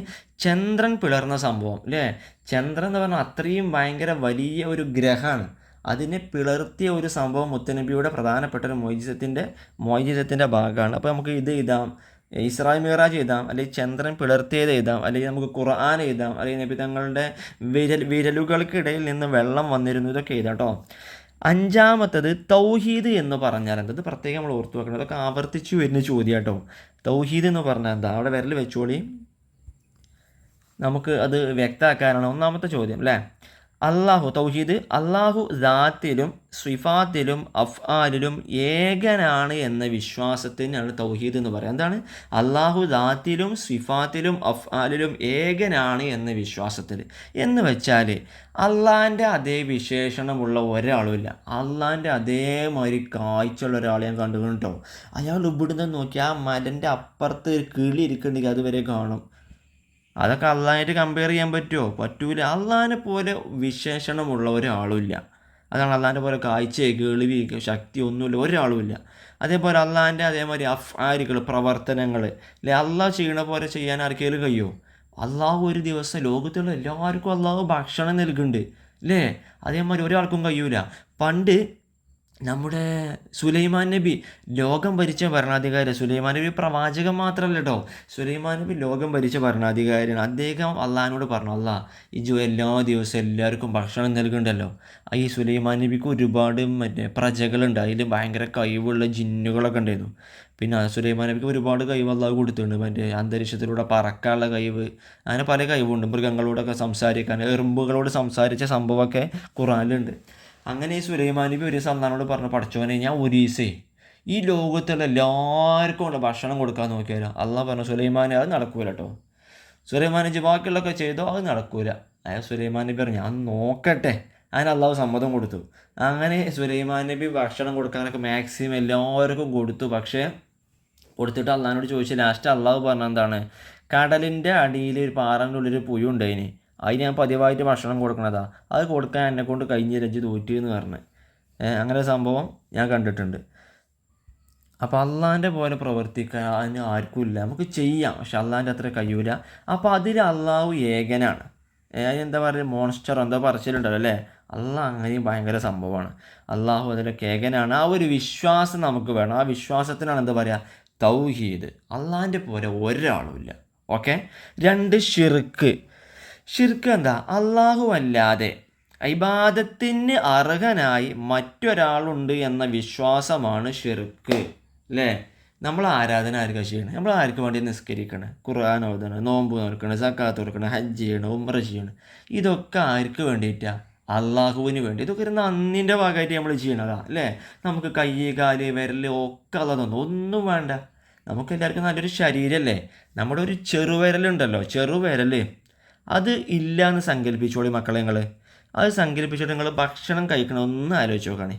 S1: ചന്ദ്രൻ പിളർന്ന സംഭവം അല്ലേ. ചന്ദ്രൻ എന്ന് പറഞ്ഞാൽ അത്രയും ഭയങ്കര വലിയ ഒരു ഗ്രഹമാണ്. അതിനെ പിളർത്തിയ ഒരു സംഭവം മുത്തനബിയുടെ പ്രധാനപ്പെട്ട ഒരു മൊയ്ജിസത്തിൻ്റെ ഭാഗമാണ്. അപ്പോൾ നമുക്ക് ഇത് എഴുതാം, ഇസ്രാ മിഅ്റാജ് എഴുതാം, അല്ലെങ്കിൽ ചന്ദ്രൻ പിളർത്തിയത് എഴുതാം, അല്ലെങ്കിൽ നമുക്ക് ഖുർആൻ എഴുതാം, അല്ലെങ്കിൽ നബി തങ്ങളുടെ വിരലുകൾക്കിടയിൽ നിന്ന് വെള്ളം വന്നിരുന്നു, ഇതൊക്കെ എഴുതാം കേട്ടോ. 5-മത്തത് തൗഹീദ് എന്ന് പറഞ്ഞാൽ എന്താ? ഇത് പ്രത്യേകം നമ്മൾ ഓർത്തു വെക്കണം. അതൊക്കെ ആവർത്തിച്ചു വരുന്ന ചോദ്യം കേട്ടോ. തൗഹീദ് എന്ന് പറഞ്ഞാൽ എന്താ? അവിടെ വിരൽ വെച്ചോളി. നമുക്ക് അത് വ്യക്തമാക്കാനാണ് ഒന്നാമത്തെ ചോദ്യം അല്ലേ. അള്ളാഹു തൗഹീദ്, അള്ളാഹു ദാത്തിലും സിഫാത്തിലും അഫ്ആലിലും ഏകനാണ് എന്ന വിശ്വാസത്തിനാണ് തൗഹീദ് എന്ന് പറയുന്നത്. എന്താണ്? അള്ളാഹു ദാത്തിലും സിഫാത്തിലും അഫ്ആലിലും ഏകനാണ് എന്ന വിശ്വാസത്തിൽ എന്ന് വെച്ചാൽ അള്ളാഹിൻ്റെ അതേ വിശേഷണമുള്ള ഒരാളുമില്ല. അള്ളാഹിൻ്റെ അതേമാതിരി കാഴ്ചയുള്ള ഒരാളെ ഞാൻ കണ്ടുകൊണ്ടോ, അയാൾ ഇവിടുന്ന് നോക്കി ആ മരൻ്റെ അപ്പുറത്ത് ഒരു കിളി ഇരിക്കുന്നുണ്ടെങ്കിൽ അതുവരെ കാണും. അതൊക്കെ അള്ളാഹായിട്ട് കമ്പയർ ചെയ്യാൻ പറ്റുമോ? പറ്റൂല. അള്ളാഹിനെ പോലെ വിശേഷണമുള്ള ഒരാളുമില്ല. അതാണ് അള്ളാഹിൻ്റെ പോലെ കാഴ്ച, കേൾവി, ശക്തി ഒന്നുമില്ല ഒരാളുമില്ല. അതേപോലെ അള്ളാഹിൻ്റെ അതേമാതിരി അഫ്ആലുകൾ, പ്രവർത്തനങ്ങൾ അല്ലെ, അള്ളാഹ് ചെയ്യണ പോലെ ചെയ്യാൻ ആർക്കെങ്കിലും കഴിയുമോ? അള്ളാഹു ഒരു ദിവസം ലോകത്തുള്ള എല്ലാവർക്കും അള്ളാഹു ഭക്ഷണം നൽകുന്നുണ്ട് അല്ലേ. അതേമാതിരി ഒരാൾക്കും കഴിയൂല. പണ്ട് നമ്മുടെ സുലൈമാൻ നബി ലോകം ഭരിച്ച ഭരണാധികാരി. സുലൈമാൻ നബി പ്രവാചകൻ മാത്രമല്ല കേട്ടോ, സുലൈമാൻ നബി ലോകം ഭരിച്ച ഭരണാധികാരിയാണ്. അദ്ദേഹം അള്ളാഹിനോട് പറഞ്ഞു, അള്ളാഹ് ഇജു എല്ലാ ദിവസവും എല്ലാവർക്കും ഭക്ഷണം നൽകുന്നുണ്ടല്ലോ. ഈ സുലൈമാൻ നബിക്ക് ഒരുപാട് പ്രജകളുണ്ട്, അതിൽ ഭയങ്കര കഴിവുള്ള ജിന്നുകളൊക്കെ ഉണ്ടായിരുന്നു. പിന്നെ സുലൈമാൻ നബിക്ക് ഒരുപാട് കഴിവ് അള്ളാഹ് കൊടുത്തിട്ടുണ്ട്. അന്തരീക്ഷത്തിലൂടെ പറക്കാനുള്ള കഴിവ്, അങ്ങനെ പല കഴിവുണ്ട്. മൃഗങ്ങളോടൊക്കെ സംസാരിക്കാൻ, എറുമ്പുകളോട് സംസാരിച്ച സംഭവമൊക്കെ ഖുറാനിലുണ്ട്. അങ്ങനെ ഈ സുലൈമാൻ നബി ഒരു അള്ളാഹിനോട് പറഞ്ഞു, പഠിച്ചവനെ ഞാൻ ഒരീസേ ഈ ലോകത്തുള്ള എല്ലാവർക്കും കൊണ്ട് ഭക്ഷണം കൊടുക്കാൻ നോക്കിയാലോ. അള്ളാഹ് പറഞ്ഞു, സുലൈമാനെ അത് നടക്കൂല കേട്ടോ. സുലൈമാൻ നബി ബാക്കിയുള്ളതൊക്കെ ചെയ്തോ, അത് നടക്കൂല. അയാൾ സുലൈമാൻ നബി പറഞ്ഞു, ഞാൻ നോക്കട്ടെ. അതിന് അള്ളാഹു സമ്മതം കൊടുത്തു. അങ്ങനെ സുലൈമാൻ നബി ഭക്ഷണം കൊടുക്കാനൊക്കെ മാക്സിമം എല്ലാവർക്കും കൊടുത്തു. പക്ഷേ കൊടുത്തിട്ട് അള്ളാഹിനോട് ചോദിച്ചു. ലാസ്റ്റ് അള്ളാഹു പറഞ്ഞ എന്താണ്, കടലിൻ്റെ അടിയിൽ ഒരു പാറൻ്റെ ഉള്ളിൽ പുഴു ഉണ്ടായിന്, അതിന് ഞാൻ പതിവായിട്ട് ഭക്ഷണം കൊടുക്കണതാ, അത് കൊടുക്കാൻ എന്നെക്കൊണ്ട് കഴിഞ്ഞ രഞ്ജ് തോറ്റി എന്ന് പറഞ്ഞ് അങ്ങനെ സംഭവം ഞാൻ കണ്ടിട്ടുണ്ട്. അപ്പോൾ അള്ളാഹിൻ്റെ പോലെ പ്രവർത്തിക്കാൻ അതിന് ആർക്കും ഇല്ല. നമുക്ക് ചെയ്യാം, പക്ഷെ അള്ളാഹിൻ്റെ അത്ര കഴിയൂല. അപ്പോൾ അതിൽ അള്ളാഹു ഏകനാണ്. എന്താ പറയുക, മോൺസ്റ്റർ എന്താ പറച്ചിലുണ്ടല്ലോ അല്ലേ. അള്ളാഹ് അങ്ങനെയും ഭയങ്കര സംഭവമാണ്. അള്ളാഹു അതിലൊക്കെ ഏകനാണ്. ആ ഒരു വിശ്വാസം നമുക്ക് വേണം. ആ വിശ്വാസത്തിനാണ് എന്താ പറയുക, തൗഹീദ്. അള്ളാഹിൻ്റെ പോലെ ഒരാളുമില്ല. ഓക്കെ. 2 ഷിർക്ക്. ഷിർക്ക് എന്താ? അള്ളാഹു അല്ലാതെ ഇബാദത്തിന് അർഹനായി മറ്റൊരാളുണ്ട് എന്ന വിശ്വാസമാണ് ഷിർക്ക് അല്ലേ. നമ്മൾ ആരാധന ആർക്കാണ് ചെയ്യണം? നമ്മൾ ആർക്ക് വേണ്ടി നിസ്കരിക്കണം, ഖുർആൻ ഓതണം, നോമ്പ് നോക്കണം, സക്കാത്ത് കൊടുക്കണം, ഹജ്ജ് ചെയ്യണം, ഉംറ ചെയ്യണം. ഇതൊക്കെ ആർക്ക് വേണ്ടിയിട്ടാണ്? അള്ളാഹുവിന് വേണ്ടി. ഇതൊക്കെ ഒരു നന്ദിൻ്റെ ഭാഗമായിട്ട് നമ്മൾ ചെയ്യണതാ അല്ലേ. നമുക്ക് കൈ, കാല്, വിരൽ ഒക്കെ അതൊന്നും ഒന്നും വേണ്ട. നമുക്ക് എല്ലാവർക്കും നല്ലൊരു ശരീരമല്ലേ. നമ്മുടെ ഒരു ചെറുവിരലുണ്ടല്ലോ, ചെറുവിരൽ, അത് ഇല്ല എന്ന് സങ്കല്പിച്ചോളി മക്കളെ നിങ്ങൾ. അത് സങ്കല്പിച്ചിട്ട് നിങ്ങൾ ഭക്ഷണം കഴിക്കണമെന്ന് ആലോചിച്ച് നോക്കണേ.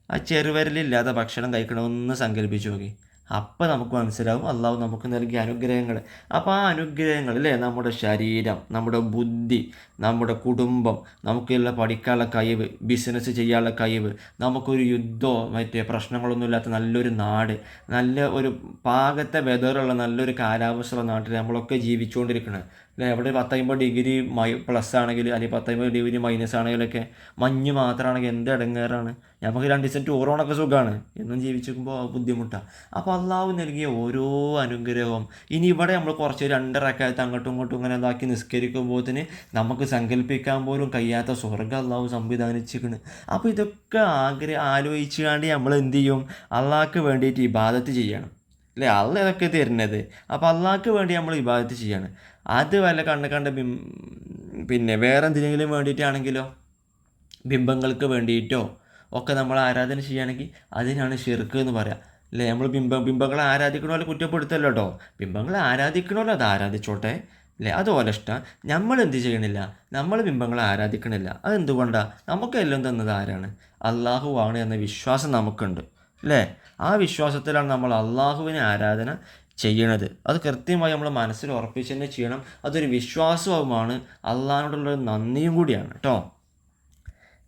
S1: ആ ചെറുവിരലില്ലാതെ ഭക്ഷണം കഴിക്കണമെന്ന് സങ്കല്പിച്ച് നോക്കി. അപ്പോൾ നമുക്ക് മനസ്സിലാവും അള്ളാഹു നമുക്ക് നൽകിയ അനുഗ്രഹങ്ങൾ. അപ്പോൾ ആ അനുഗ്രഹങ്ങൾ അല്ലേ, നമ്മുടെ ശരീരം, നമ്മുടെ ബുദ്ധി, നമ്മുടെ കുടുംബം, നമുക്കുള്ള പഠിക്കാനുള്ള കഴിവ്, ബിസിനസ് ചെയ്യാനുള്ള കഴിവ്, നമുക്കൊരു യുദ്ധമോ മറ്റേ പ്രശ്നങ്ങളൊന്നുമില്ലാത്ത നല്ലൊരു നാട്, നല്ല ഒരു പാകത്തെ വെതറുള്ള നല്ലൊരു കാലാവസ്ഥയുള്ള നാട്ടിൽ നമ്മളൊക്കെ ജീവിച്ചുകൊണ്ടിരിക്കണം അല്ലേ. എവിടെ 10-50 ഡിഗ്രി പ്ലസ് ആണെങ്കിൽ, അല്ലെങ്കിൽ 10-50 ഡിഗ്രി മൈനസ് ആണെങ്കിലൊക്കെ മഞ്ഞ് മാത്രമാണെങ്കിൽ എന്ത് ഇടങ്ങേറാണ്. നമുക്ക് 2 ദിവസം ടൂറോണൊക്കെ സുഖമാണ്, എന്നും ജീവിച്ചിരിക്കുമ്പോൾ ബുദ്ധിമുട്ടാണ്. അപ്പോൾ അള്ളാഹു നൽകിയ ഓരോ അനുഗ്രഹവും ഇനി ഇവിടെ നമ്മൾ കുറച്ച് 2 റക്അത്ത് അങ്ങോട്ടും ഇങ്ങോട്ടും ഇങ്ങനെ ഇതാക്കി നിസ്കരിക്കുമ്പോഴത്തിന് നമുക്ക് സങ്കല്പിക്കാൻ പോലും കഴിയാത്ത സ്വർഗ്ഗം അള്ളാഹു സംവിധാനിച്ചിരിക്കുന്നു. അപ്പോൾ ഇതൊക്കെ ആലോചിച്ചുകൊണ്ട് നമ്മൾ എന്ത് ചെയ്യും? അള്ളാഹ്ക്ക് വേണ്ടിയിട്ട് ഇബാദത്ത് ചെയ്യണം അല്ലേ. അള്ളാഹ് ഇതൊക്കെ തരുന്നത്. അപ്പോൾ അള്ളാഹ്ക്ക് വേണ്ടി നമ്മൾ ഇബാദത്ത് ചെയ്യണം. അത് വല്ല കണ്ട പിന്നെ വേറെ എന്തിനെങ്കിലും വേണ്ടിയിട്ടാണെങ്കിലോ, ബിംബങ്ങൾക്ക് വേണ്ടിയിട്ടോ ഒക്കെ നമ്മൾ ആരാധന ചെയ്യുകയാണെങ്കിൽ അതിനാണ് ഷിർക്ക് എന്ന് പറയാം അല്ലേ. നമ്മൾ ബിംബങ്ങളെ ആരാധിക്കണമല്ലോ, കുറ്റപ്പെടുത്തല്ലോ കേട്ടോ. ബിംബങ്ങളെ ആരാധിക്കണമല്ലോ, അത് ആരാധിച്ചോട്ടെ അല്ലേ, അതുപോലെ ഇഷ്ടം. നമ്മൾ എന്ത് ചെയ്യണില്ല? നമ്മൾ ബിംബങ്ങളെ ആരാധിക്കണില്ല. അതെന്തുകൊണ്ടാണ്? നമുക്കെല്ലാം തന്നത് ആരാണ്? അള്ളാഹു ആണ് എന്ന വിശ്വാസം നമുക്കുണ്ട് അല്ലേ. ആ വിശ്വാസത്തിലാണ് നമ്മൾ അള്ളാഹുവിനെ ആരാധന ചെയ്യണത്. അത് കൃത്യമായി നമ്മൾ മനസ്സിൽ ഉറപ്പിച്ച് തന്നെ ചെയ്യണം. അതൊരു വിശ്വാസവുമാണ്, അള്ളാഹിനോടുള്ള നന്ദിയും കൂടിയാണ് കേട്ടോ.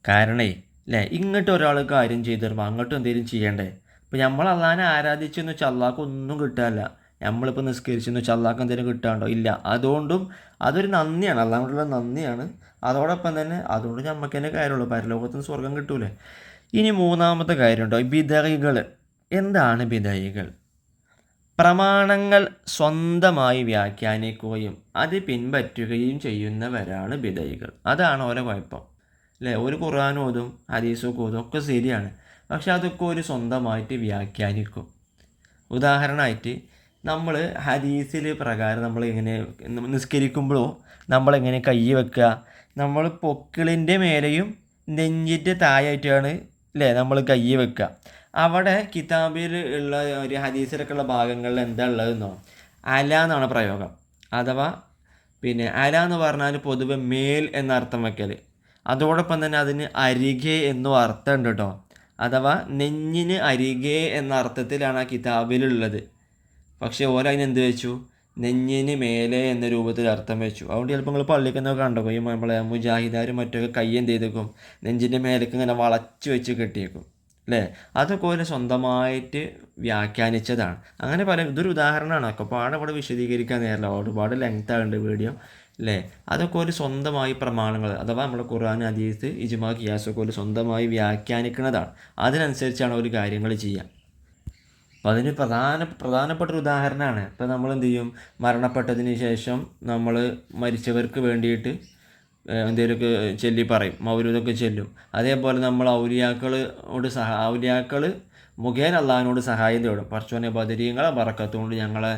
S1: കാരണേ അല്ലേ, ഇങ്ങോട്ട് ഒരാൾ കാര്യം ചെയ്ത് തരുമ്പോൾ അങ്ങോട്ടും എന്തെങ്കിലും ചെയ്യണ്ടേ. ഇപ്പോൾ നമ്മൾ അള്ളാഹിനെ ആരാധിച്ചെന്ന് വെച്ചാൽ അള്ളാഹ്ക്ക് ഒന്നും കിട്ടാനില്ല. നമ്മളിപ്പോൾ നിസ്കരിച്ചെന്ന് വെച്ചാൽ അള്ളാഹ്ക്ക് എന്തെങ്കിലും കിട്ടാണ്ടോ? ഇല്ല. അതുകൊണ്ടും അതൊരു നന്ദിയാണ്, അള്ളാഹിനോടുള്ള നന്ദിയാണ്. അതോടൊപ്പം തന്നെ അതുകൊണ്ട് നമുക്ക് തന്നെ കാര്യമുള്ളൂ, പരലോകത്തുനിന്ന് സ്വർഗം കിട്ടൂലേ. ഇനി 3-മത്തെ കാര്യമുണ്ടോ, ബിദഅകൾ. എന്താണ് ബിദഅകൾ? പ്രമാണങ്ങൾ സ്വന്തമായി വ്യാഖ്യാനിക്കുകയും അത് പിൻപറ്റുകയും ചെയ്യുന്നവരാണ് ബിദഅകൾ. അതാണ് ഓരോ കുഴപ്പം അല്ലേ. ഒരു ഖുർആൻ ഓതും, ഹദീസൊക്കെ ഓതും, ഒക്കെ ശരിയാണ്. പക്ഷെ അതൊക്കെ ഒരു സ്വന്തമായിട്ട് വ്യാഖ്യാനിക്കും. ഉദാഹരണമായിട്ട് നമ്മൾ ഹദീസിൽ പ്രകാരം നമ്മൾ എങ്ങനെ നിസ്കരിക്കുമ്പോഴോ നമ്മളെങ്ങനെ കൈ വെക്കുക, നമ്മൾ പൊക്കിളിൻ്റെ മേലെയും നെഞ്ചിൻ്റെ താഴായിട്ടാണ് അല്ലേ നമ്മൾ കൈ വെക്കുക. അവിടെ കിതാബിൽ ഉള്ള ഒരു ഹദീസിലൊക്കെ ഉള്ള ഭാഗങ്ങളിൽ എന്താ ഉള്ളതെന്നോ അല എന്നാണ് പ്രയോഗം. അഥവാ അല എന്ന് പറഞ്ഞാൽ പൊതുവെ മേൽ എന്നർത്ഥം വയ്ക്കൽ. അതോടൊപ്പം തന്നെ അതിന് അരികെ എന്നും അർത്ഥമുണ്ട് കേട്ടോ. അഥവാ നെഞ്ഞിന് അരികെ എന്ന അർത്ഥത്തിലാണ് ആ കിതാബിലുള്ളത്. പക്ഷേ അതിനെന്ത് വെച്ചു, നെഞ്ഞിന് മേലെ എന്ന രൂപത്തിൽ അർത്ഥം വെച്ചു. അതുകൊണ്ട് ചിലപ്പോൾ നിങ്ങൾ പള്ളിക്ക് എന്നൊക്കെ കണ്ടോ ഈ നമ്മളെ മുജാഹിദാരും മറ്റൊക്കെ കൈ എന്ത് ചെയ്തേക്കും, നെഞ്ചിൻ്റെ മേലേക്ക് ഇങ്ങനെ വളച്ച് വെച്ച് കെട്ടിയേക്കും അല്ലേ. അതൊക്കെ ഒരു സ്വന്തമായിട്ട് വ്യാഖ്യാനിച്ചതാണ്. അങ്ങനെ ഇതൊരു ഉദാഹരണമാണ്. ഒക്കെ പാടെ ഇവിടെ വിശദീകരിക്കാൻ നേരല്ല, ഒരുപാട് ലെങ്ത് ആകുന്നുണ്ട് വീഡിയോ അല്ലേ. അതൊക്കെ ഒരു സ്വന്തമായി പ്രമാണങ്ങൾ, അഥവാ നമ്മുടെ ഖുർആൻ, ഹദീസ്, ഇജ്മാ, ഖിയാസൊക്കെ ഒരു സ്വന്തമായി വ്യാഖ്യാനിക്കുന്നതാണ്. അതിനനുസരിച്ചാണ് ഒരു കാര്യങ്ങൾ ചെയ്യുക. അപ്പോൾ അതിന് പ്രധാനപ്പെട്ടൊരു ഉദാഹരണമാണ്. ഇപ്പോൾ നമ്മൾ എന്ത് ചെയ്യും, മരണപ്പെട്ടതിന് ശേഷം നമ്മൾ മരിച്ചവർക്ക് വേണ്ടിയിട്ട് എന്തെങ്കിലുമൊക്കെ ചൊല്ലി പറയും, മൗലൂദൊക്കെ ചൊല്ലും. അതേപോലെ നമ്മൾ ഔലിയാക്കൾ മുഖേന അള്ളാഹിനോട് സഹായം തേടും. പടച്ചോനെ ബദരീങ്ങളെ ബറക്കത്തുകൊണ്ട് ഞങ്ങളെ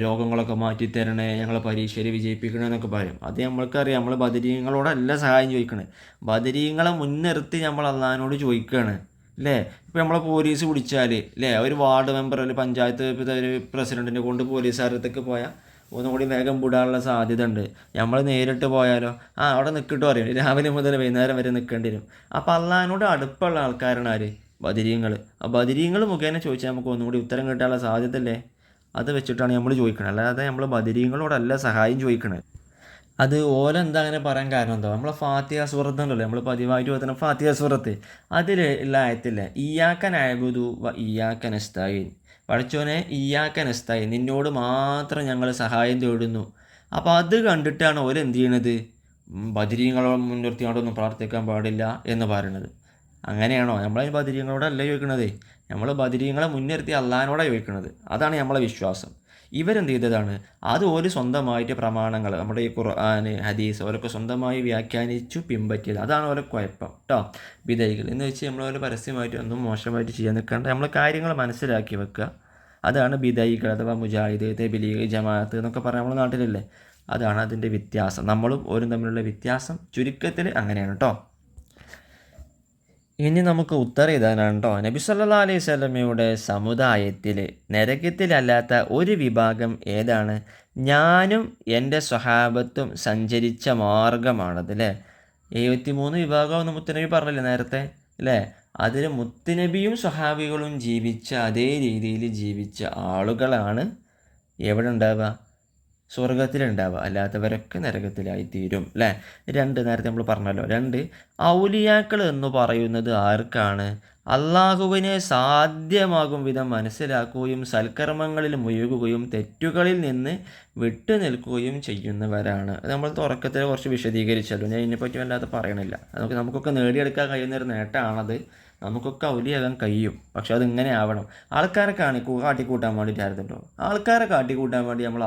S1: രോഗങ്ങളൊക്കെ മാറ്റിത്തരണേ, ഞങ്ങളെ പരീക്ഷയിൽ വിജയിപ്പിക്കണേ എന്നൊക്കെ പറയും. അത് നമ്മൾക്കറിയാം, നമ്മൾ ബദരീങ്ങളോടല്ല സഹായം ചോദിക്കണേ, ബദരീങ്ങളെ മുൻനിർത്തി നമ്മൾ അള്ളാഹിനോട് ചോദിക്കുകയാണ് അല്ലേ. ഇപ്പോൾ നമ്മളെ പോലീസ് പിടിച്ചാൽ അല്ലേ, ഒരു വാർഡ് മെമ്പർ അല്ലെങ്കിൽ പഞ്ചായത്ത് ഒരു പ്രസിഡൻറ്റിനെ കൊണ്ട് പോലീസുകാരത്തേക്ക് പോയാൽ ഒന്നുകൂടി വേഗം വിടാനുള്ള സാധ്യത ഉണ്ട്. നമ്മൾ നേരിട്ട് പോയാലോ അവിടെ നിൽക്കിട്ട് പറയും, രാവിലെ മുതൽ വൈകുന്നേരം വരെ നിൽക്കേണ്ടി വരും. അപ്പോൾ അള്ളാഹിനോട് അടുപ്പുള്ള ആൾക്കാരാണ് ആര്, ബദരീങ്ങൾ. ആ ബദരീങ്ങൾ മുഖേന ചോദിച്ചാൽ നമുക്ക് ഒന്നുകൂടി ഉത്തരം കിട്ടാനുള്ള സാധ്യത അല്ലേ, അത് വെച്ചിട്ടാണ് നമ്മൾ ചോദിക്കുന്നത്. അല്ലാതെ നമ്മൾ ബദരീങ്ങളോടല്ല സഹായം ചോദിക്കണത്. അത് ഓലെന്താ അങ്ങനെ പറയാൻ കാരണം എന്തോ, നമ്മളെ ഫാത്തിഹ സൂറത്ത് ഉണ്ടല്ലോ, നമ്മൾ പതിവായിട്ട് ഓതുന്ന ഫാത്തിഹ സൂറത്ത്, അതിൽ ഉള്ള ആയത്തില്ലേ, ഇയ്യാക നഅ്ബുദു വ ഇയ്യാക നസ്തഈൻ, പഠിച്ചോനെ ഇയ്യാക നസ്തഈൻ, നിന്നോട് മാത്രം ഞങ്ങൾ സഹായം തേടുന്നു. അപ്പോൾ അത് കണ്ടിട്ടാണ് ഓരെന്ത് ചെയ്യണത്, ബദരീങ്ങളെ മുൻനിർത്തിയോടൊന്നും പ്രാർത്ഥിക്കാൻ പാടില്ല എന്ന് പറയുന്നത്. അങ്ങനെയാണോ? നമ്മളതിന് ബദരീങ്ങളോടല്ല ചോദിക്കണത്, നമ്മൾ ബദരീങ്ങളെ മുൻനിർത്തി അള്ളാഹിനോടാണ് ചോദിക്കുന്നത്. അതാണ് നമ്മളെ വിശ്വാസം. ഇവരെന്ത് ചെയ്തതാണ്, അത് ഒരു സ്വന്തമായിട്ട് പ്രമാണങ്ങൾ, നമ്മുടെ ഈ ഖുർആൻ, ഹദീസ് അവരൊക്കെ സ്വന്തമായി വ്യാഖ്യാനിച്ചു പിൻപറ്റിയത്. അതാണ് ഓരോ കുഴപ്പം കേട്ടോ. ബിദഈകൾ എന്ന് വെച്ച് നമ്മളോരോ പരസ്യമായിട്ട് ഒന്നും മോശമായിട്ട് ചെയ്യാൻ നിൽക്കാണ്ട് നമ്മൾ കാര്യങ്ങൾ മനസ്സിലാക്കി വെക്കുക. അതാണ് ബിദഈകൾ അഥവാ മുജാഹിദ്, തബ്ലീഗ്, ജമാഅത്ത് എന്നൊക്കെ പറയാം നമ്മുടെ നാട്ടിലല്ലേ. അതാണ് അതിൻ്റെ വ്യത്യാസം. നമ്മളും ഓരും തമ്മിലുള്ള വ്യത്യാസം ചുരുക്കത്തിൽ അങ്ങനെയാണ് കേട്ടോ. ഇനി നമുക്ക് ഉത്തരം എഴുതാനാണ് കേട്ടോ. നബി സല്ലല്ലാഹു അലൈഹി വസല്ലമയുടെ സമുദായത്തിൽ നരകത്തിലല്ലാത്ത ഒരു വിഭാഗം ഏതാണ്? ഞാനും എൻ്റെ സ്വഹാബത്തും സഞ്ചരിച്ച മാർഗമാണത് അല്ലേ. 73 വിഭാഗം മുത്തുനബി പറഞ്ഞില്ലേ നേരത്തെ അല്ലേ. അതിൽ മുത്തുനബിയും സ്വഹാബികളും ജീവിച്ച അതേ രീതിയിൽ ജീവിച്ച ആളുകളാണ് എവിടെ ഉണ്ടാവുക, സ്വർഗത്തിലുണ്ടാവുക. അല്ലാത്തവരൊക്കെ നരകത്തിലായിത്തീരും അല്ലേ. നേരത്തെ നമ്മൾ പറഞ്ഞല്ലോ. ഔലിയാക്കൾ എന്ന് പറയുന്നത് ആർക്കാണ്? അള്ളാഹുവിനെ സാധ്യമാകും വിധം മനസ്സിലാക്കുകയും സൽക്കർമ്മങ്ങളിൽ മുഴുകുകയും തെറ്റുകളിൽ നിന്ന് വിട്ടു നിൽക്കുകയും ചെയ്യുന്നവരാണ്. അത് നമ്മൾ തുടക്കത്തിൽ കുറച്ച് വിശദീകരിച്ചല്ലോ, ഞാൻ ഇതിനെപ്പറ്റി വല്ലാതെ പറയണില്ല. നമുക്കൊക്കെ നേടിയെടുക്കാൻ കഴിയുന്നൊരു നേട്ടമാണത്. നമുക്കൊക്കെ ഔലിയാകാൻ കഴിയും. പക്ഷെ അതിങ്ങനെ ആവണം. ആൾക്കാരെ കാട്ടിക്കൂട്ടാൻ വേണ്ടിയിട്ടായിരുന്നല്ലോ. ആൾക്കാരെ കാട്ടിക്കൂട്ടാൻ വേണ്ടി നമ്മൾ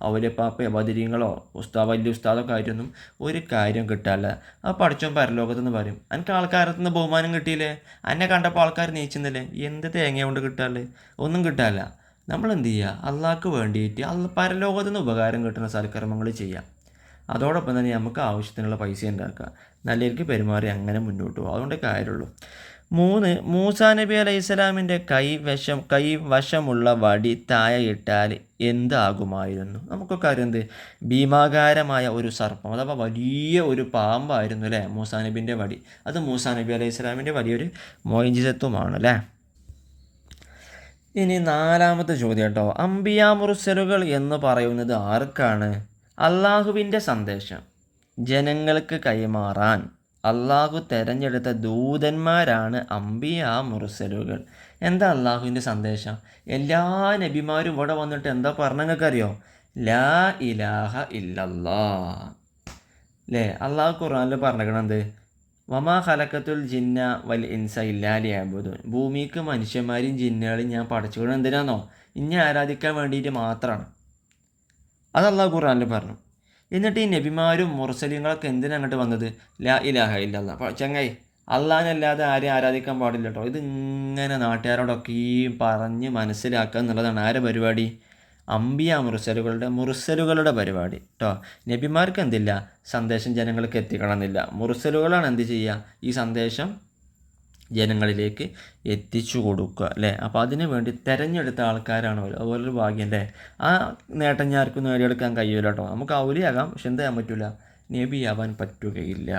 S1: ഔലിയപ്പാപ്പയോ ബദരീങ്ങളോ വലിയ ഉസ്താദൊക്കെ ആയിട്ടൊന്നും ഒരു കാര്യം കിട്ടാല്ല. ആ പഠിച്ചോൻ പരലോകത്തെന്ന് പറയും, എനിക്ക് ആൾക്കാരത്തുനിന്ന് ബഹുമാനം കിട്ടിയില്ലേ, എന്നെ കണ്ടപ്പോൾ ആൾക്കാർ നീച്ചുന്നില്ലേ, എന്ത് തേങ്ങ കൊണ്ട് കിട്ടാല്ലേ, ഒന്നും കിട്ടാല്ല. നമ്മളെന്ത് ചെയ്യുക, അള്ളാഹ്ക്ക് വേണ്ടിയിട്ട് പരലോകത്തുനിന്ന് ഉപകാരം കിട്ടുന്ന സൽക്കർമ്മങ്ങൾ ചെയ്യാം. അതോടൊപ്പം തന്നെ നമുക്ക് ആവശ്യത്തിനുള്ള പൈസ ഉണ്ടാക്കുക, നല്ലവർക്ക് പെരുമാറി അങ്ങനെ മുന്നോട്ട് പോകും. അതുകൊണ്ട് കാര്യമുള്ളൂ. 3 മൂസാ നബി അലൈഹി സ്വലാമിൻ്റെ കൈവശമുള്ള വടി താഴെയിട്ടാൽ എന്താകുമായിരുന്നു? നമുക്കൊക്കെ അറിയാം, എന്ത് ഭീമാകാരമായ ഒരു സർപ്പം അഥവാ വലിയ ഒരു പാമ്പായിരുന്നു അല്ലേ മൂസാ നബിൻ്റെ വടി. അത് മൂസാ നബി അലൈഹി സ്വലാമിൻ്റെ വലിയൊരു മോചിതത്വമാണ് അല്ലേ. ഇനി 4ാമത്തെ ചോദ്യം കേട്ടോ. അംബിയാ മുർസലുകൾ എന്ന് പറയുന്നത് ആർക്കാണ്? അള്ളാഹുവിൻ്റെ സന്ദേശം ജനങ്ങൾക്ക് കൈമാറാൻ അള്ളാഹു തെരഞ്ഞെടുത്ത ദൂതന്മാരാണ് അംബിയാ മുർസലുകൾ. എന്താ അള്ളാഹുവിൻ്റെ സന്ദേശം? എല്ലാ നബിമാരും ഇവിടെ വന്നിട്ട് എന്താ പറഞ്ഞറിയോ? ലാ ഇലാഹ ഇല്ലല്ലാ അല്ലേ. അള്ളാഹു ഖുർആനിൽ പറഞ്ഞിരിക്കണത് വമാ ഖലഖത്തുൽ ജിന്ന വൽ ഇൻസ ഇല്ലാ ലിയഅ്ബുദൂൻ. ഭൂമിക്ക് മനുഷ്യന്മാരും ജിന്നുകളും ഞാൻ പഠിച്ചുകൊണ്ട് എന്തിനാണോ? ഇന്നെ ആരാധിക്കാൻ വേണ്ടിയിട്ട് മാത്രമാണ്. അത് അള്ളാഹു ഖുർആനിൽ പറഞ്ഞു. എന്നിട്ട് ഈ നബിമാരും മുർസലിങ്ങളൊക്കെ എന്തിനങ്ങോട്ട് വന്നത്? ലാ ഇലാഹ ഇല്ലല്ലാ. ചങ്ങായി, അള്ളാഹിനല്ലാതെ ആരെയും ആരാധിക്കാൻ പാടില്ല കേട്ടോ. ഇത് ഇങ്ങനെ നാട്ടുകാരോടൊക്കെ ഈ പറഞ്ഞ് മനസ്സിലാക്കുക എന്നുള്ളതാണ് ആരെ പരിപാടി? അമ്പിയ മുർസലുകളുടെ പരിപാടി കേട്ടോ. നബിമാർക്ക് എന്തില്ല, സന്ദേശം ജനങ്ങൾക്ക് എത്തിക്കണമെന്നില്ല. മുർസലുകളാണ് എന്ത് ചെയ്യുക, ഈ സന്ദേശം ജനങ്ങളിലേക്ക് എത്തിച്ചു കൊടുക്കുക അല്ലേ. അപ്പോൾ അതിനു വേണ്ടി തിരഞ്ഞെടുത്ത ആൾക്കാരാണ് അവർ. അതുപോലൊരു ഭാഗ്യം അല്ലേ. ആ നേട്ടം ഞാൻ ആർക്കും നേടിയെടുക്കാൻ കഴിയില്ല കേട്ടോ. നമുക്ക് ഔലിയാകാം, പക്ഷെ എന്ത് ചെയ്യാൻ പറ്റില്ല, നബിയാവാൻ പറ്റുകയില്ല.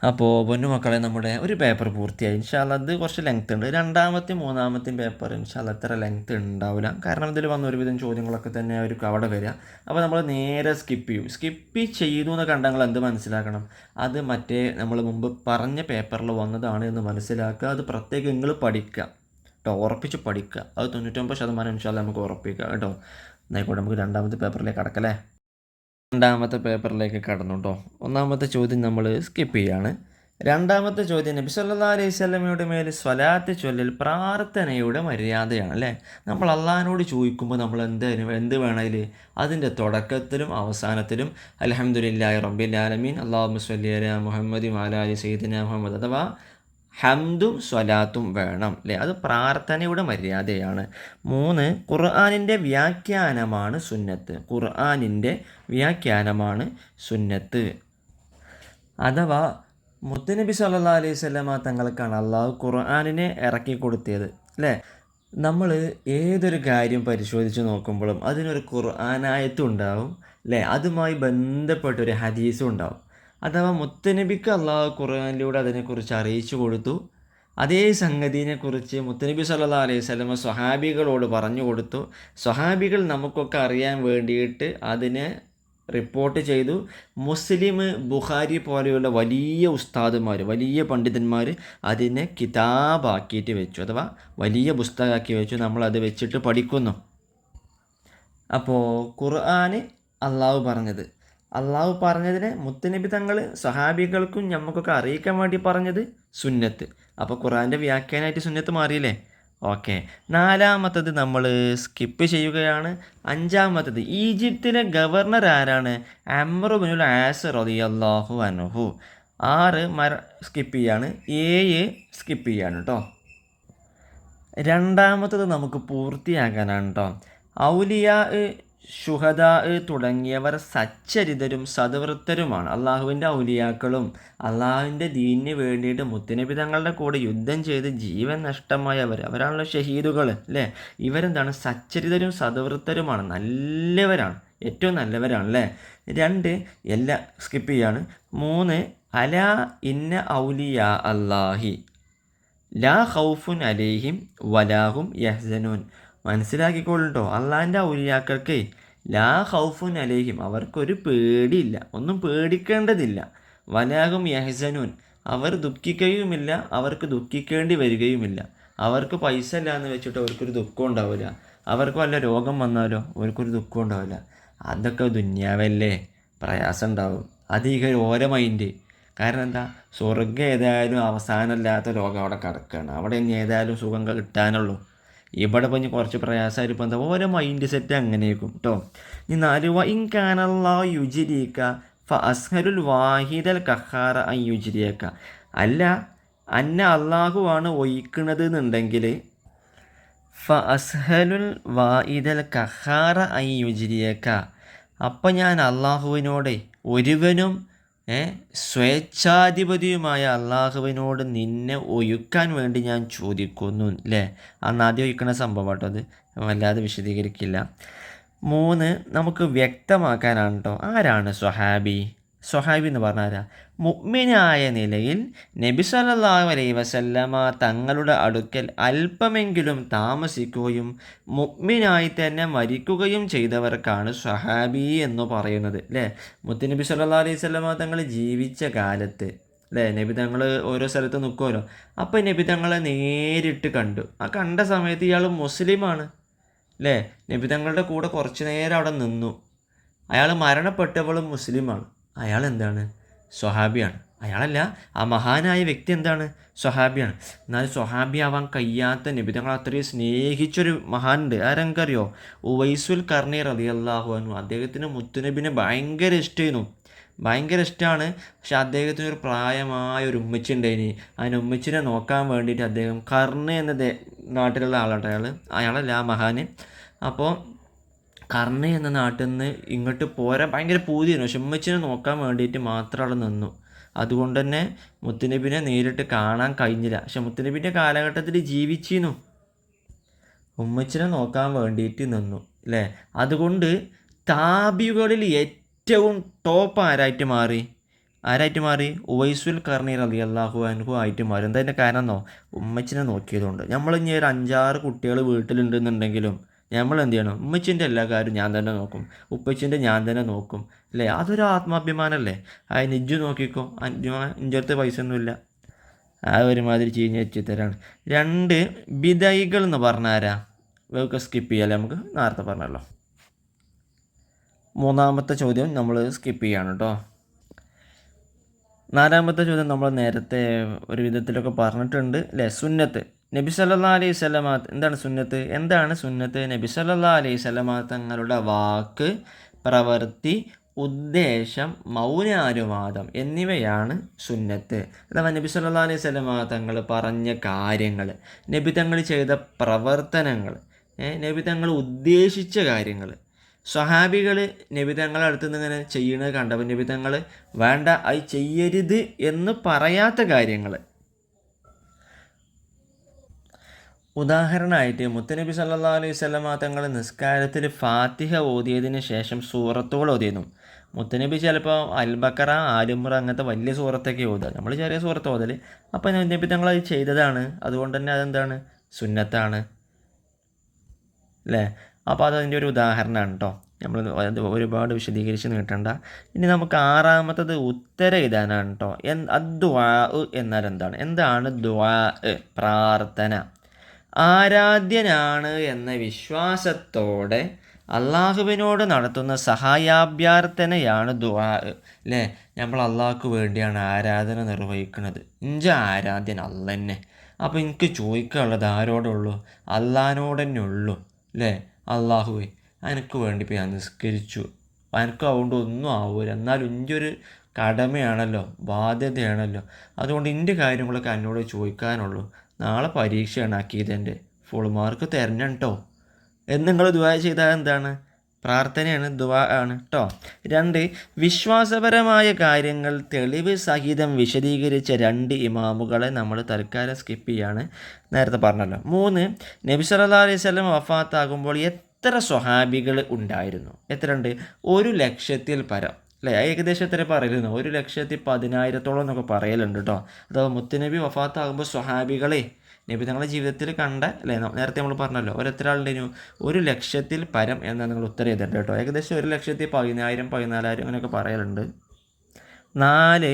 S1: അപ്പോൾ പൊന്നുമക്കളെ, നമ്മുടെ ഒരു പേപ്പർ പൂർത്തിയായി. ഇൻഷാ അല്ലാ അത് കുറച്ച് ലെങ്ത് ഉണ്ട്. രണ്ടാമത്തെയും മൂന്നാമത്തെയും പേപ്പർ ഇൻഷാ അല്ലാ അത്ര ലെങ്ത് ഉണ്ടാവില്ല. കാരണം ഇതിൽ വന്ന ഒരുവിധം ചോദ്യങ്ങളൊക്കെ തന്നെ അവർക്ക് അവിടെ വരിക. അപ്പോൾ നമ്മൾ നേരെ സ്കിപ്പ് ചെയ്യും. സ്കിപ്പ് ചെയ്തു എന്ന് കണ്ടെങ്കിൽ എന്ത് മനസ്സിലാക്കണം, അത് മറ്റേ നമ്മൾ മുമ്പ് പറഞ്ഞ പേപ്പറിൽ വന്നതാണ് എന്ന് മനസ്സിലാക്കുക. അത് പ്രത്യേകം നിങ്ങൾ പഠിക്കുക കേട്ടോ, ഉറപ്പിച്ച് പഠിക്കുക. അത് 99% ഇൻഷാ അല്ലാ നമുക്ക് ഉറപ്പിക്കുക കേട്ടോ. എന്നായിക്കോട്ടെ, നമുക്ക് രണ്ടാമത്തെ പേപ്പറിലേക്ക് കടക്കല്ലേ. രണ്ടാമത്തെ പേപ്പറിലേക്ക് കടന്നു കേട്ടോ. ഒന്നാമത്തെ ചോദ്യം നമ്മൾ സ്കിപ്പ് ചെയ്യാണ്. രണ്ടാമത്തെ ചോദ്യം, നബി സല്ലല്ലാഹു അലൈഹി വസല്ലമയുടെ മേൽ സ്വലാത്ത് ചൊല്ലൽ പ്രാർത്ഥനയുടെ മര്യാദയാണ് അല്ലേ. നമ്മൾ അള്ളാഹിനോട് ചോദിക്കുമ്പോൾ നമ്മൾ എന്ത് വേണതിൽ, അതിൻ്റെ തുടക്കത്തിലും അവസാനത്തിലും അൽഹംദുലില്ലാഹി റബ്ബിൽ ആലമീൻ അല്ലാഹുമ്മ സ്വല്ലി അലാ മുഹമ്മദി വഅലാ ആലി സയ്യിദിനാ മുഹമ്മദ്, അഥവാ ഹംദും സ്വലാത്തും വേണം അല്ലേ. അത് പ്രാർത്ഥനയുടെ മര്യാദയാണ്. 3, ഖുർആനിൻ്റെ വ്യാഖ്യാനമാണ് സുന്നത്ത്. ഖുർആനിൻ്റെ വ്യാഖ്യാനമാണ് സുന്നത്ത്. അഥവാ മുത്തുനബി സല്ലല്ലാഹു അലൈഹി വസല്ലമ തങ്ങൾക്കാണ് അള്ളാഹു ഖുർആനിനെ ഇറക്കി കൊടുത്തത് അല്ലേ. നമ്മൾ ഏതൊരു കാര്യം പരിശോധിച്ച് നോക്കുമ്പോഴും അതിനൊരു ഖുർആനായത്തും ഉണ്ടാവും അല്ലേ, അതുമായി ബന്ധപ്പെട്ടൊരു ഹദീസും ഉണ്ടാവും. അഥവാ മുത്തുനബിക്ക് അള്ളാഹു ഖുർആനിലൂടെ അതിനെക്കുറിച്ച് അറിയിച്ചു കൊടുത്തു. അതേ സംഗതിയെക്കുറിച്ച് മുത്തുനബി സല്ലല്ലാഹു അലൈഹി വസല്ലമ സ്വഹാബികളോട് പറഞ്ഞു കൊടുത്തു. സ്വഹാബികൾ നമുക്കൊക്കെ അറിയാൻ വേണ്ടിയിട്ട് അതിനെ റിപ്പോർട്ട് ചെയ്തു. മുസ്ലിം, ബുഖാരി പോലെയുള്ള വലിയ ഉസ്താദുമാർ, വലിയ പണ്ഡിതന്മാർ അതിനെ കിതാബാക്കിയിട്ട് വെച്ചു, അഥവാ വലിയ പുസ്തകമാക്കി വെച്ചു. നമ്മളത് വെച്ചിട്ട് പഠിക്കുന്നു. അപ്പോൾ ഖുർആന് അള്ളാഹു പറഞ്ഞതിനെ മുത്തുനബി തങ്ങൾ സഹാബികൾക്കും നമുക്കൊക്കെ അറിയിക്കാൻ വേണ്ടി പറഞ്ഞത് സുന്നത്ത്. അപ്പോൾ ഖുർആൻ്റെ വ്യാഖ്യാനമായിട്ട് സുന്നത്ത് മാറിയില്ലേ. ഓക്കെ, നാലാമത്തത് നമ്മൾ സ്കിപ്പ് ചെയ്യുകയാണ്. അഞ്ചാമത്തത്, ഈജിപ്തിലെ ഗവർണർ ആരാണ്? അംറു ബിനുൽ ആസ് റളിയല്ലാഹു അൻഹു. 6 സ്കിപ്പ് ചെയ്യാണ്. 7 സ്കിപ്പ് ചെയ്യാണ് കേട്ടോ. രണ്ടാമത്തത് നമുക്ക് പൂർത്തിയാക്കാനാണ് കേട്ടോ. ഔലിയാ, ശുഹദാ തുടങ്ങിയവർ സച്ചരിതരും സദ്വൃത്തരുമാണ്. അള്ളാഹുവിൻ്റെ ഔലിയാക്കളും അള്ളാഹുവിൻ്റെ ദീനിന് വേണ്ടിയിട്ട് മുത്തുനബി തങ്ങളുടെ കൂടെ യുദ്ധം ചെയ്ത് ജീവൻ നഷ്ടമായവർ, അവരാണല്ലോ ഷഹീദുകൾ അല്ലേ. ഇവരെന്താണ്? സച്ചരിതരും സദ്വൃത്തരുമാണ്, നല്ലവരാണ്, ഏറ്റവും നല്ലവരാണ് അല്ലേ. 2 എല്ലാം സ്കിപ്പ് ചെയ്യാണ്. 3 അലാ ഇന്ന ഔലിയാ അല്ലാഹി ലാ ഖൗഫുൻ അലൈഹിം വലാഹും യഹ്സനൂൻ. മനസ്സിലാക്കിക്കോളൂട്ടോ, അള്ളാഹിൻ്റെ ഔലിയാക്കൾക്ക് ലാ ഖൗഫുൻ അലൈഹിം, അവർക്കൊരു പേടിയില്ല, ഒന്നും പേടിക്കേണ്ടതില്ല. വലാഹും യഹ്സനൂൻ, അവർ ദുഃഖിക്കുകയുമില്ല, അവർക്ക് ദുഃഖിക്കേണ്ടി വരികയുമില്ല. അവർക്ക് പൈസ ഇല്ല എന്ന് വെച്ചിട്ട് അവർക്കൊരു ദുഃഖം ഉണ്ടാവില്ല. അവർക്ക് വല്ല രോഗം വന്നാലോ അവർക്കൊരു ദുഃഖം ഉണ്ടാവില്ല. അതൊക്കെ ദുന്യാവല്ലേ, പ്രയാസം ഉണ്ടാവും. അധികം ഓരോ മൈൻഡ്. കാരണം എന്താ, സ്വർഗ്ഗം ഏതായാലും അവസാനമില്ലാത്ത ലോകം അവിടെ കിടക്കുകയാണ്. അവിടെ ഇനി ഏതായാലും സുഖം കിട്ടാനുള്ളൂ. ഇവിടെ ഇപ്പം കുറച്ച് പ്രയാസമായിരിക്കും. എന്താ, ഓരോ മൈൻഡ് സെറ്റ് അങ്ങനെയായിരിക്കും കേട്ടോ. ഇനി 4 ഇൻകാനല്ലാഹു യുജ്രിക ഫ അസ്ഹലുൽ വാഹിദൽ ഖഹാറ അൻ യുജ്രിയക. അല്ല, അന്നെ അള്ളാഹുവാണ് ഒഴിക്കണത് എന്നുണ്ടെങ്കിൽ ഫ അസ്ഹലുൽ വാഹിദൽ ഖഹാറ അൻ യുജ്രിയക, അപ്പം ഞാൻ അള്ളാഹുവിനോട്, ഒരുവനും സ്വേച്ഛാധിപതിയുമായ അള്ളാഹുവിനോട് നിന്നെ ഒഴുക്കാൻ വേണ്ടി ഞാൻ ചോദിക്കുന്നു അല്ലേ. അന്ന് ആദ്യം ഒഴിക്കണ സംഭവം കേട്ടോ, അത് വല്ലാതെ വിശദീകരിക്കില്ല. 3 നമുക്ക് വ്യക്തമാക്കാനാണ് കേട്ടോ. ആരാണ് സ്വഹാബി? സ്വഹാബി എന്ന് പറഞ്ഞാൽ ആരാ? മുഅ്മിനായ നിലയിൽ നബി സല്ലല്ലാഹു അലൈഹി വസല്ലമ തങ്ങളുടെ അടുക്കൽ അല്പമെങ്കിലും താമസിക്കുകയും മുഅ്മിനായി തന്നെ മരിക്കുകയും ചെയ്തവർക്കാണ് സ്വഹാബി എന്ന് പറയുന്നത് അല്ലേ. മുത്തുനബി സല്ലല്ലാഹു അലൈഹി വസല്ലമ തങ്ങൾ ജീവിച്ച കാലത്ത് അല്ലേ, നബി തങ്ങൾ ഓരോ സ്ഥലത്ത് നിൽക്കുമല്ലോ. അപ്പോൾ നബി തങ്ങളെ നേരിട്ട് കണ്ടു. ആ കണ്ട സമയത്ത് ഇയാൾ മുസ്ലിമാണ് അല്ലേ. നബി തങ്ങളുടെ കൂടെ കുറച്ച് നേരം അവിടെ നിന്നു. അയാൾ മരണപ്പെട്ടവളും മുസ്ലിമാണ്. അയാൾ എന്താണ്? സ്വഹാബിയാണ്. അയാളല്ല, ആ മഹാനായ വ്യക്തി എന്താണ്? സ്വഹാബിയാണ്. എന്നാൽ സ്വഹാബിയാവാൻ കഴിയാത്ത, നബി തങ്ങൾ അത്രയും സ്നേഹിച്ചൊരു മഹാനുണ്ട്. ആരെങ്കറിയോ? ഉവൈസുൽ ഖർനി റളിയല്ലാഹു അൻഹു. അദ്ദേഹത്തിന് മുത്തുനബിനെ ഭയങ്കര ഇഷ്ടമായിരുന്നു, ഭയങ്കര ഇഷ്ടമാണ്. പക്ഷെ അദ്ദേഹത്തിന് ഒരു പ്രായമായ ഒരു ഉമ്മച്ചി ഉണ്ടായിന്. അതിന് ഉമ്മച്ചിനെ നോക്കാൻ വേണ്ടിയിട്ട് അദ്ദേഹം, ഖർന് എന്ന നാട്ടിലുള്ള ആളാട്ടോ അയാളല്ല ആ മഹാന്. അപ്പോൾ കർണ എന്ന നാട്ടിൽ നിന്ന് ഇങ്ങോട്ട് പോരാൻ ഭയങ്കര പൂതിയായിരുന്നു. പക്ഷെ ഉമ്മച്ചിനെ നോക്കാൻ വേണ്ടിയിട്ട് മാത്രം അവിടെ നിന്നു. അതുകൊണ്ട് തന്നെ മുത്തുനബിനെ നേരിട്ട് കാണാൻ കഴിഞ്ഞില്ല. പക്ഷെ മുത്തുനബിൻ്റെ കാലഘട്ടത്തിൽ ജീവിച്ചിരുന്നു, ഉമ്മച്ചിനെ നോക്കാൻ വേണ്ടിയിട്ട് നിന്നു അല്ലേ. അതുകൊണ്ട് താബികളിൽ ഏറ്റവും ടോപ്പ് ആരായിട്ട് മാറി ഉവൈസുൽ കർണി റളിയല്ലാഹു അൻഹു ആയിട്ട് മാറി. എന്താ അതിൻ്റെ കാരണം എന്നോ, ഉമ്മച്ചിനെ നോക്കിയതുകൊണ്ട്. നമ്മളിനി ഒരു 5-6 കുട്ടികൾ വീട്ടിലുണ്ടെന്നുണ്ടെങ്കിലും നമ്മൾ എന്ത് ചെയ്യണം, ഉമ്മച്ചിൻ്റെ എല്ലാ കാര്യവും ഞാൻ തന്നെ നോക്കും, ഉപ്പച്ചിൻ്റെ ഞാൻ തന്നെ നോക്കും അല്ലേ. അതൊരു ആത്മാഭിമാനമല്ലേ. അതിന് ഇജ്ജ് നോക്കിക്കോ, ഇൻ്റെ അടുത്ത് പൈസ ഒന്നുമില്ല, ആ ഒരുമാതിരി ചീഞ്ഞ് വെച്ചിത്തരാണ്. 2 ബിദൈകൾ എന്ന് പറഞ്ഞാരാ, ഇവയൊക്കെ സ്കിപ്പ് ചെയ്യാല്ലേ, നമുക്ക് നേരത്തെ പറഞ്ഞല്ലോ. 3-ാമത്തെ ചോദ്യം നമ്മൾ സ്കിപ്പ് ചെയ്യാണ് കേട്ടോ. 4-ാമത്തെ ചോദ്യം നമ്മൾ നേരത്തെ ഒരു വിധത്തിലൊക്കെ പറഞ്ഞിട്ടുണ്ട് അല്ലേ. സുന്നത്ത് നബി സല്ലല്ലാഹു അലൈഹി വസല്ലമ, എന്താണ് സുന്നത്ത്? നബി സല്ലല്ലാഹു അലൈഹി വസല്ലമ തങ്ങളുടെ വാക്ക്, പ്രവൃത്തി, ഉദ്ദേശം, മൗനാനുവാദം എന്നിവയാണ് സുന്നത്ത്. അഥവാ നബി സല്ലല്ലാഹു അലൈഹി വസല്ലമ തങ്ങൾ പറഞ്ഞ കാര്യങ്ങൾ, നബി തങ്ങൾ ചെയ്ത പ്രവർത്തനങ്ങൾ, നബി തങ്ങൾ ഉദ്ദേശിച്ച കാര്യങ്ങൾ. സ്വഹാബികൾ നബി തങ്ങളുടെ അടുത്ത് നിന്ന് ഇങ്ങനെ ചെയ്യണത് കണ്ടപ്പോൾ നബി തങ്ങൾ വേണ്ട അത് ചെയ്യരുത് എന്ന് പറയാത്ത കാര്യങ്ങൾ. ഉദാഹരണമായിട്ട് മുത്തുനബി സല്ലല്ലാഹു അലൈഹി വസല്ലമ തങ്ങൾ നിസ്കാരത്തിൽ ഫാത്തിഹ ഓതിയതിന് ശേഷം സൂറത്തുകൾ ഓതിയിരുന്നു. മുത്തുനബി ചിലപ്പോൾ അൽബക്കറ, ആലുമ്ര അങ്ങനത്തെ വലിയ സൂറത്തൊക്കെ ഓതുക, നമ്മൾ ചെറിയ സൂറത്ത് ഓതൽ. അപ്പോൾ നബി തങ്ങൾ അത് ചെയ്തതാണ്, അതുകൊണ്ട് തന്നെ അതെന്താണ്, സുന്നത്താണ് അല്ലേ. അപ്പോൾ അതതിൻ്റെ ഒരു ഉദാഹരണമാണ് കേട്ടോ. നമ്മൾ ഒരുപാട് വിശദീകരിച്ച് നീട്ടണ്ട. ഇനി നമുക്ക് 6-ാമത്തത് ഉത്തരം എഴുതാനാണ് കേട്ടോ. അദ്ദുആ എന്നാൽ എന്താണ് ദുആ? പ്രാർത്ഥന. ആരാധ്യനാണ് എന്ന വിശ്വാസത്തോടെ അള്ളാഹുവിനോട് നടത്തുന്ന സഹായാഭ്യർത്ഥനയാണ് ദുആ അല്ലേ. നമ്മൾ അള്ളാഹ്ക്ക് വേണ്ടിയാണ് ആരാധന നിർവഹിക്കുന്നത്. ഇഞ്ച ആരാധ്യൻ അല്ല തന്നെ. അപ്പോൾ എനിക്ക് ചോദിക്കാനുള്ളത് ആരോടുള്ളൂ? അള്ളാഹിനോട് തന്നെ ഉള്ളൂ അല്ലേ. അള്ളാഹുവേ എനിക്ക് വേണ്ടി ഇപ്പോൾ ഞാൻ നിസ്കരിച്ചു, എനിക്ക് അതുകൊണ്ട് ഒന്നും ആവൂല, എന്നാലും എൻ്റെ ഒരു കടമയാണല്ലോ, ബാധ്യതയാണല്ലോ, അതുകൊണ്ട് എൻ്റെ കാര്യങ്ങളൊക്കെ എന്നോട് ചോദിക്കാനുള്ളൂ. നാളെ പരീക്ഷയാണ് അക്കീദൻ്റെ, ഫുൾ മാർക്ക് തരണം കേട്ടോ എന്ന് നിങ്ങൾ ദുആ ചെയ്താൽ എന്താണ്, പ്രാർത്ഥനയാണ്, ദുആ ആണ് കേട്ടോ. 2 വിശ്വാസപരമായ കാര്യങ്ങൾ തെളിവ് സഹിതം വിശദീകരിച്ച 2 ഇമാമുകളെ നമ്മൾ തൽക്കാലം സ്കിപ്പ് ചെയ്യാണ്, നേരത്തെ പറഞ്ഞല്ലോ. 3 നബി സല്ലല്ലാഹു അലൈഹി വസല്ലം വഫാത്താകുമ്പോൾ എത്ര സ്വഹാബികൾ ഉണ്ടായിരുന്നു? എത്രയുണ്ട്? 1,00,000-ൽ പരം അല്ലേ. ഏകദേശം എത്ര പറയുന്നു? 1,10,000-ഓളം എന്നൊക്കെ പറയലുണ്ട് കേട്ടോ. അഥവാ മുത്തുനബി വഫാത്താകുമ്പോൾ സ്വഹാബികളെ നബി തങ്ങളുടെ ജീവിതത്തിൽ കണ്ട അല്ലേ, നേരത്തെ നമ്മൾ പറഞ്ഞല്ലോ ഒരെത്ര ആളുണ്ടായിരുന്നു? 1,00,000-ൽ പരം എന്നാണ് നിങ്ങൾ ഉത്തരം ചെയ്തിട്ടുണ്ട് കേട്ടോ. ഏകദേശം 1,10,000, 14,000 അങ്ങനെയൊക്കെ പറയലുണ്ട്. 4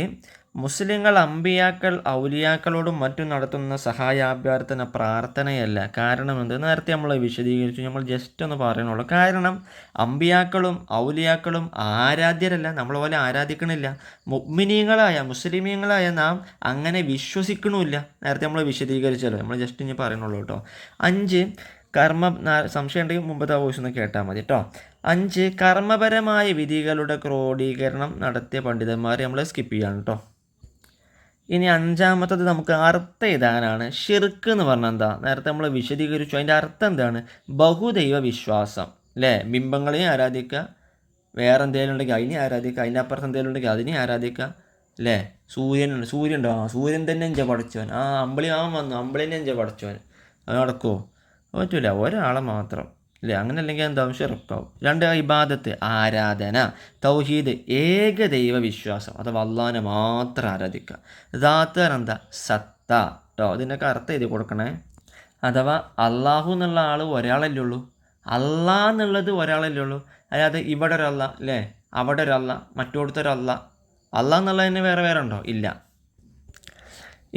S1: മുസ്ലിങ്ങൾ അമ്പിയാക്കൾ ഔലിയാക്കളോടും മറ്റും നടത്തുന്ന സഹായാഭ്യർത്ഥന പ്രാർത്ഥനയല്ല. കാരണം എന്ത്? നേരത്തെ നമ്മൾ വിശദീകരിച്ചു, നമ്മൾ ജസ്റ്റ് ഒന്ന് പറയണുള്ളൂ. കാരണം അമ്പിയാക്കളും ഔലിയാക്കളും ആരാധ്യരല്ല, നമ്മളെ പോലെ ആരാധിക്കണില്ല. മുസ്ലിമീങ്ങളായ നാം അങ്ങനെ വിശ്വസിക്കണമില്ല. നേരത്തെ നമ്മൾ വിശദീകരിച്ചല്ലോ, നമ്മൾ ജസ്റ്റ് ഇനി പറയണുള്ളൂ കേട്ടോ. 5 സംശയം ഉണ്ടെങ്കിൽ മുമ്പത്തെ വോയിസ് ഒന്ന് കേട്ടാൽ മതി കേട്ടോ. 5 കർമ്മപരമായ വിധികളുടെ ക്രോഡീകരണം നടത്തിയ പണ്ഡിതന്മാരെ നമ്മൾ സ്കിപ്പ് ചെയ്യാണ് കേട്ടോ. ഇനി 5-ാമത്തത് നമുക്ക് അർത്ഥം എഴുതാനാണ്. ഷിർക്ക് എന്ന് പറഞ്ഞാൽ എന്താ? നേരത്തെ നമ്മൾ വിശദീകരിച്ചു, അതിൻ്റെ അർത്ഥം എന്താണ്? ബഹുദൈവ വിശ്വാസം അല്ലേ. ബിംബങ്ങളെയും ആരാധിക്കുക, വേറെ എന്തെങ്കിലും ഉണ്ടെങ്കിൽ അതിനെ ആരാധിക്കുക, അതിൻ്റെ അപ്പുറത്ത് എന്തെങ്കിലും ഉണ്ടെങ്കിൽ അതിനെ ആരാധിക്കുക അല്ലേ. സൂര്യൻ ഉണ്ടോ? സൂര്യൻ തന്നെ എഞ്ച പടച്ചവൻ, അമ്പിളിമാവൻ വന്നു, അമ്പിളിനെ എഞ്ച പടച്ചവൻ, അത് നടക്കുമോ? പറ്റില്ല, ഒരാളെ മാത്രം അല്ലേ. അങ്ങനെ അല്ലെങ്കിൽ എന്താവും? ഷിർക്കാവും. 2 ഇബാദത്ത്, ആരാധന. തൗഹീദ്, ഏകദൈവ വിശ്വാസം, അഥവാ അള്ളാഹിനെ മാത്രം ആരാധിക്കുക. ദാത്ത് എന്താ? സത്ത കേട്ടോ. ഇതിൻ്റെയൊക്കെ അർത്ഥം എഴുതി കൊടുക്കണേ. അഥവാ അള്ളാഹു എന്നുള്ള ആൾ ഒരാളല്ലേ ഉള്ളൂ, അള്ളാഹ് എന്നുള്ളത് ഒരാളല്ലേ ഉള്ളൂ. അതായത് ഇവിടെ ഒരല്ല അല്ലേ, അവിടെ ഒരല്ല, മറ്റോടത്തൊരല്ല. അള്ളാഹ് എന്നുള്ളതിന് വേറെ വേറെ ഉണ്ടോ? ഇല്ല.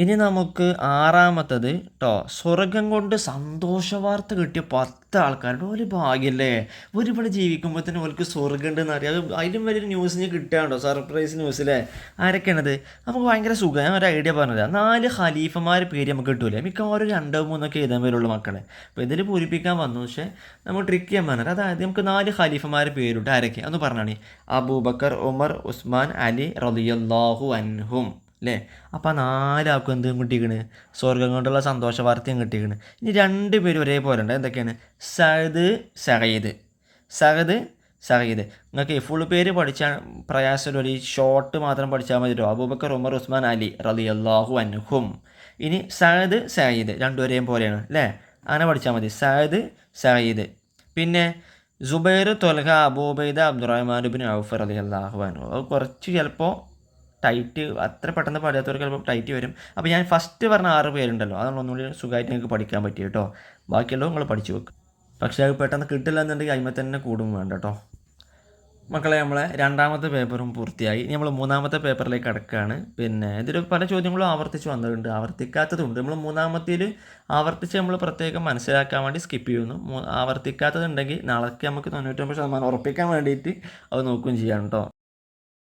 S1: ഇനി നമുക്ക് 6-ാമത്തത് കേട്ടോ. സ്വർഗം കൊണ്ട് സന്തോഷ വാർത്ത കിട്ടിയ 10 ആൾക്കാരുടെ ഒരു ഭാഗ്യല്ലേ. ഒരുപാട് ജീവിക്കുമ്പോൾ തന്നെ ഓർക്ക് സ്വർഗം ഉണ്ടെന്ന് അറിയാം. അതിലും വലിയൊരു ന്യൂസിന് കിട്ടുകയാണോ, സർപ്രൈസ് ന്യൂസിലെ. ആരൊക്കെയാണത്? നമുക്ക് ഭയങ്കര സുഖം. ഞാൻ ഒരു ഐഡിയ പറഞ്ഞത്, 4 ഖലീഫമാരുടെ പേര് നമുക്ക് കിട്ടൂലേ. മിക്കവാറും 2-3 എഴുതാൻ വരുള്ളൂ മക്കളെ. അപ്പോൾ ഇതിൽ പൂരിപ്പിക്കാൻ വന്നു, പക്ഷേ നമ്മൾ ട്രിക്ക് ചെയ്യാൻ പറഞ്ഞത്. അതായത് നമുക്ക് 4 ഖലീഫമാരുടെ പേരുണ്ട്. ആരൊക്കെ അന്ന് പറഞ്ഞാണ്? അബൂബക്കർ, ഉമർ, ഉസ്മാൻ, അലി റളിയല്ലാഹു അൻഹും അല്ലേ. അപ്പോൾ 4 ആൾക്കും എന്തും കിട്ടിക്കണ്? സ്വർഗം കൊണ്ടുള്ള സന്തോഷ വാർത്തയും കിട്ടിക്കണ്. ഇനി 2 പേരും ഒരേപോലെ ഉണ്ട്. എന്തൊക്കെയാണ്? സഅദ്, സഈദ്. സഹദ് സഹീദ്. നിങ്ങൾക്ക് ഫുൾ പേര് പഠിച്ചാൽ പ്രയാസമുള്ള ഈ ഷോർട്ട് മാത്രം പഠിച്ചാൽ മതി. അബൂബക്കർ, ഉമർ, ഉസ്മാൻ, അലി റളിയല്ലാഹു അൻഹും. ഇനി സഅദ് സയീദ് രണ്ടുപേരെയും പോലെയാണ് അല്ലേ, അങ്ങനെ പഠിച്ചാൽ മതി. സഅദ് സയീദ്. പിന്നെ സുബൈർ, ത്വൽഹ, അബൂബൈദ, അബ്ദുറഹ്മാൻ ഇബ്നു ഔഫ് റളിയല്ലാഹു അൻഹു. അത് കുറച്ച് ചിലപ്പോൾ ടൈറ്റ്, അത്ര പെട്ടെന്ന് പഠിയാത്തവർക്ക് ചിലപ്പോൾ ടൈറ്റ് വരും. അപ്പോൾ ഞാൻ ഫസ്റ്റ് പറഞ്ഞ 6 പേരുണ്ടല്ലോ, അതാണ് ഒന്നുകൂടി സുഖമായിട്ട് നിങ്ങൾക്ക് പഠിക്കാൻ പറ്റി കേട്ടോ. ബാക്കിയുള്ളത് നിങ്ങൾ പഠിച്ചു വെക്കും. പക്ഷേ അത് പെട്ടെന്ന് കിട്ടില്ല എന്നുണ്ടെങ്കിൽ അതിന്മേൽ തന്നെ കൂടും വേണ്ട കേട്ടോ. മക്കളെ, നമ്മളെ രണ്ടാമത്തെ പേപ്പറും പൂർത്തിയായി. ഇനി നമ്മൾ മൂന്നാമത്തെ പേപ്പറിലേക്ക് കടക്കുകയാണ്. പിന്നെ ഇതിൽ പല ചോദ്യങ്ങളും ആവർത്തിച്ച് വന്നിട്ടുണ്ട്, ആവർത്തിക്കാത്തതുണ്ട്. നമ്മൾ മൂന്നാമത്തേൽ ആവർത്തിച്ച് നമ്മൾ പ്രത്യേകം മനസ്സിലാക്കാൻ വേണ്ടി സ്കിപ്പ് ചെയ്യുന്നു. ആവർത്തിക്കാത്തതുണ്ടെങ്കിൽ നാളേക്ക് നമുക്ക് 99% ഉറപ്പിക്കാൻ വേണ്ടിയിട്ട് അത് നോക്കുകയും ചെയ്യാം കേട്ടോ.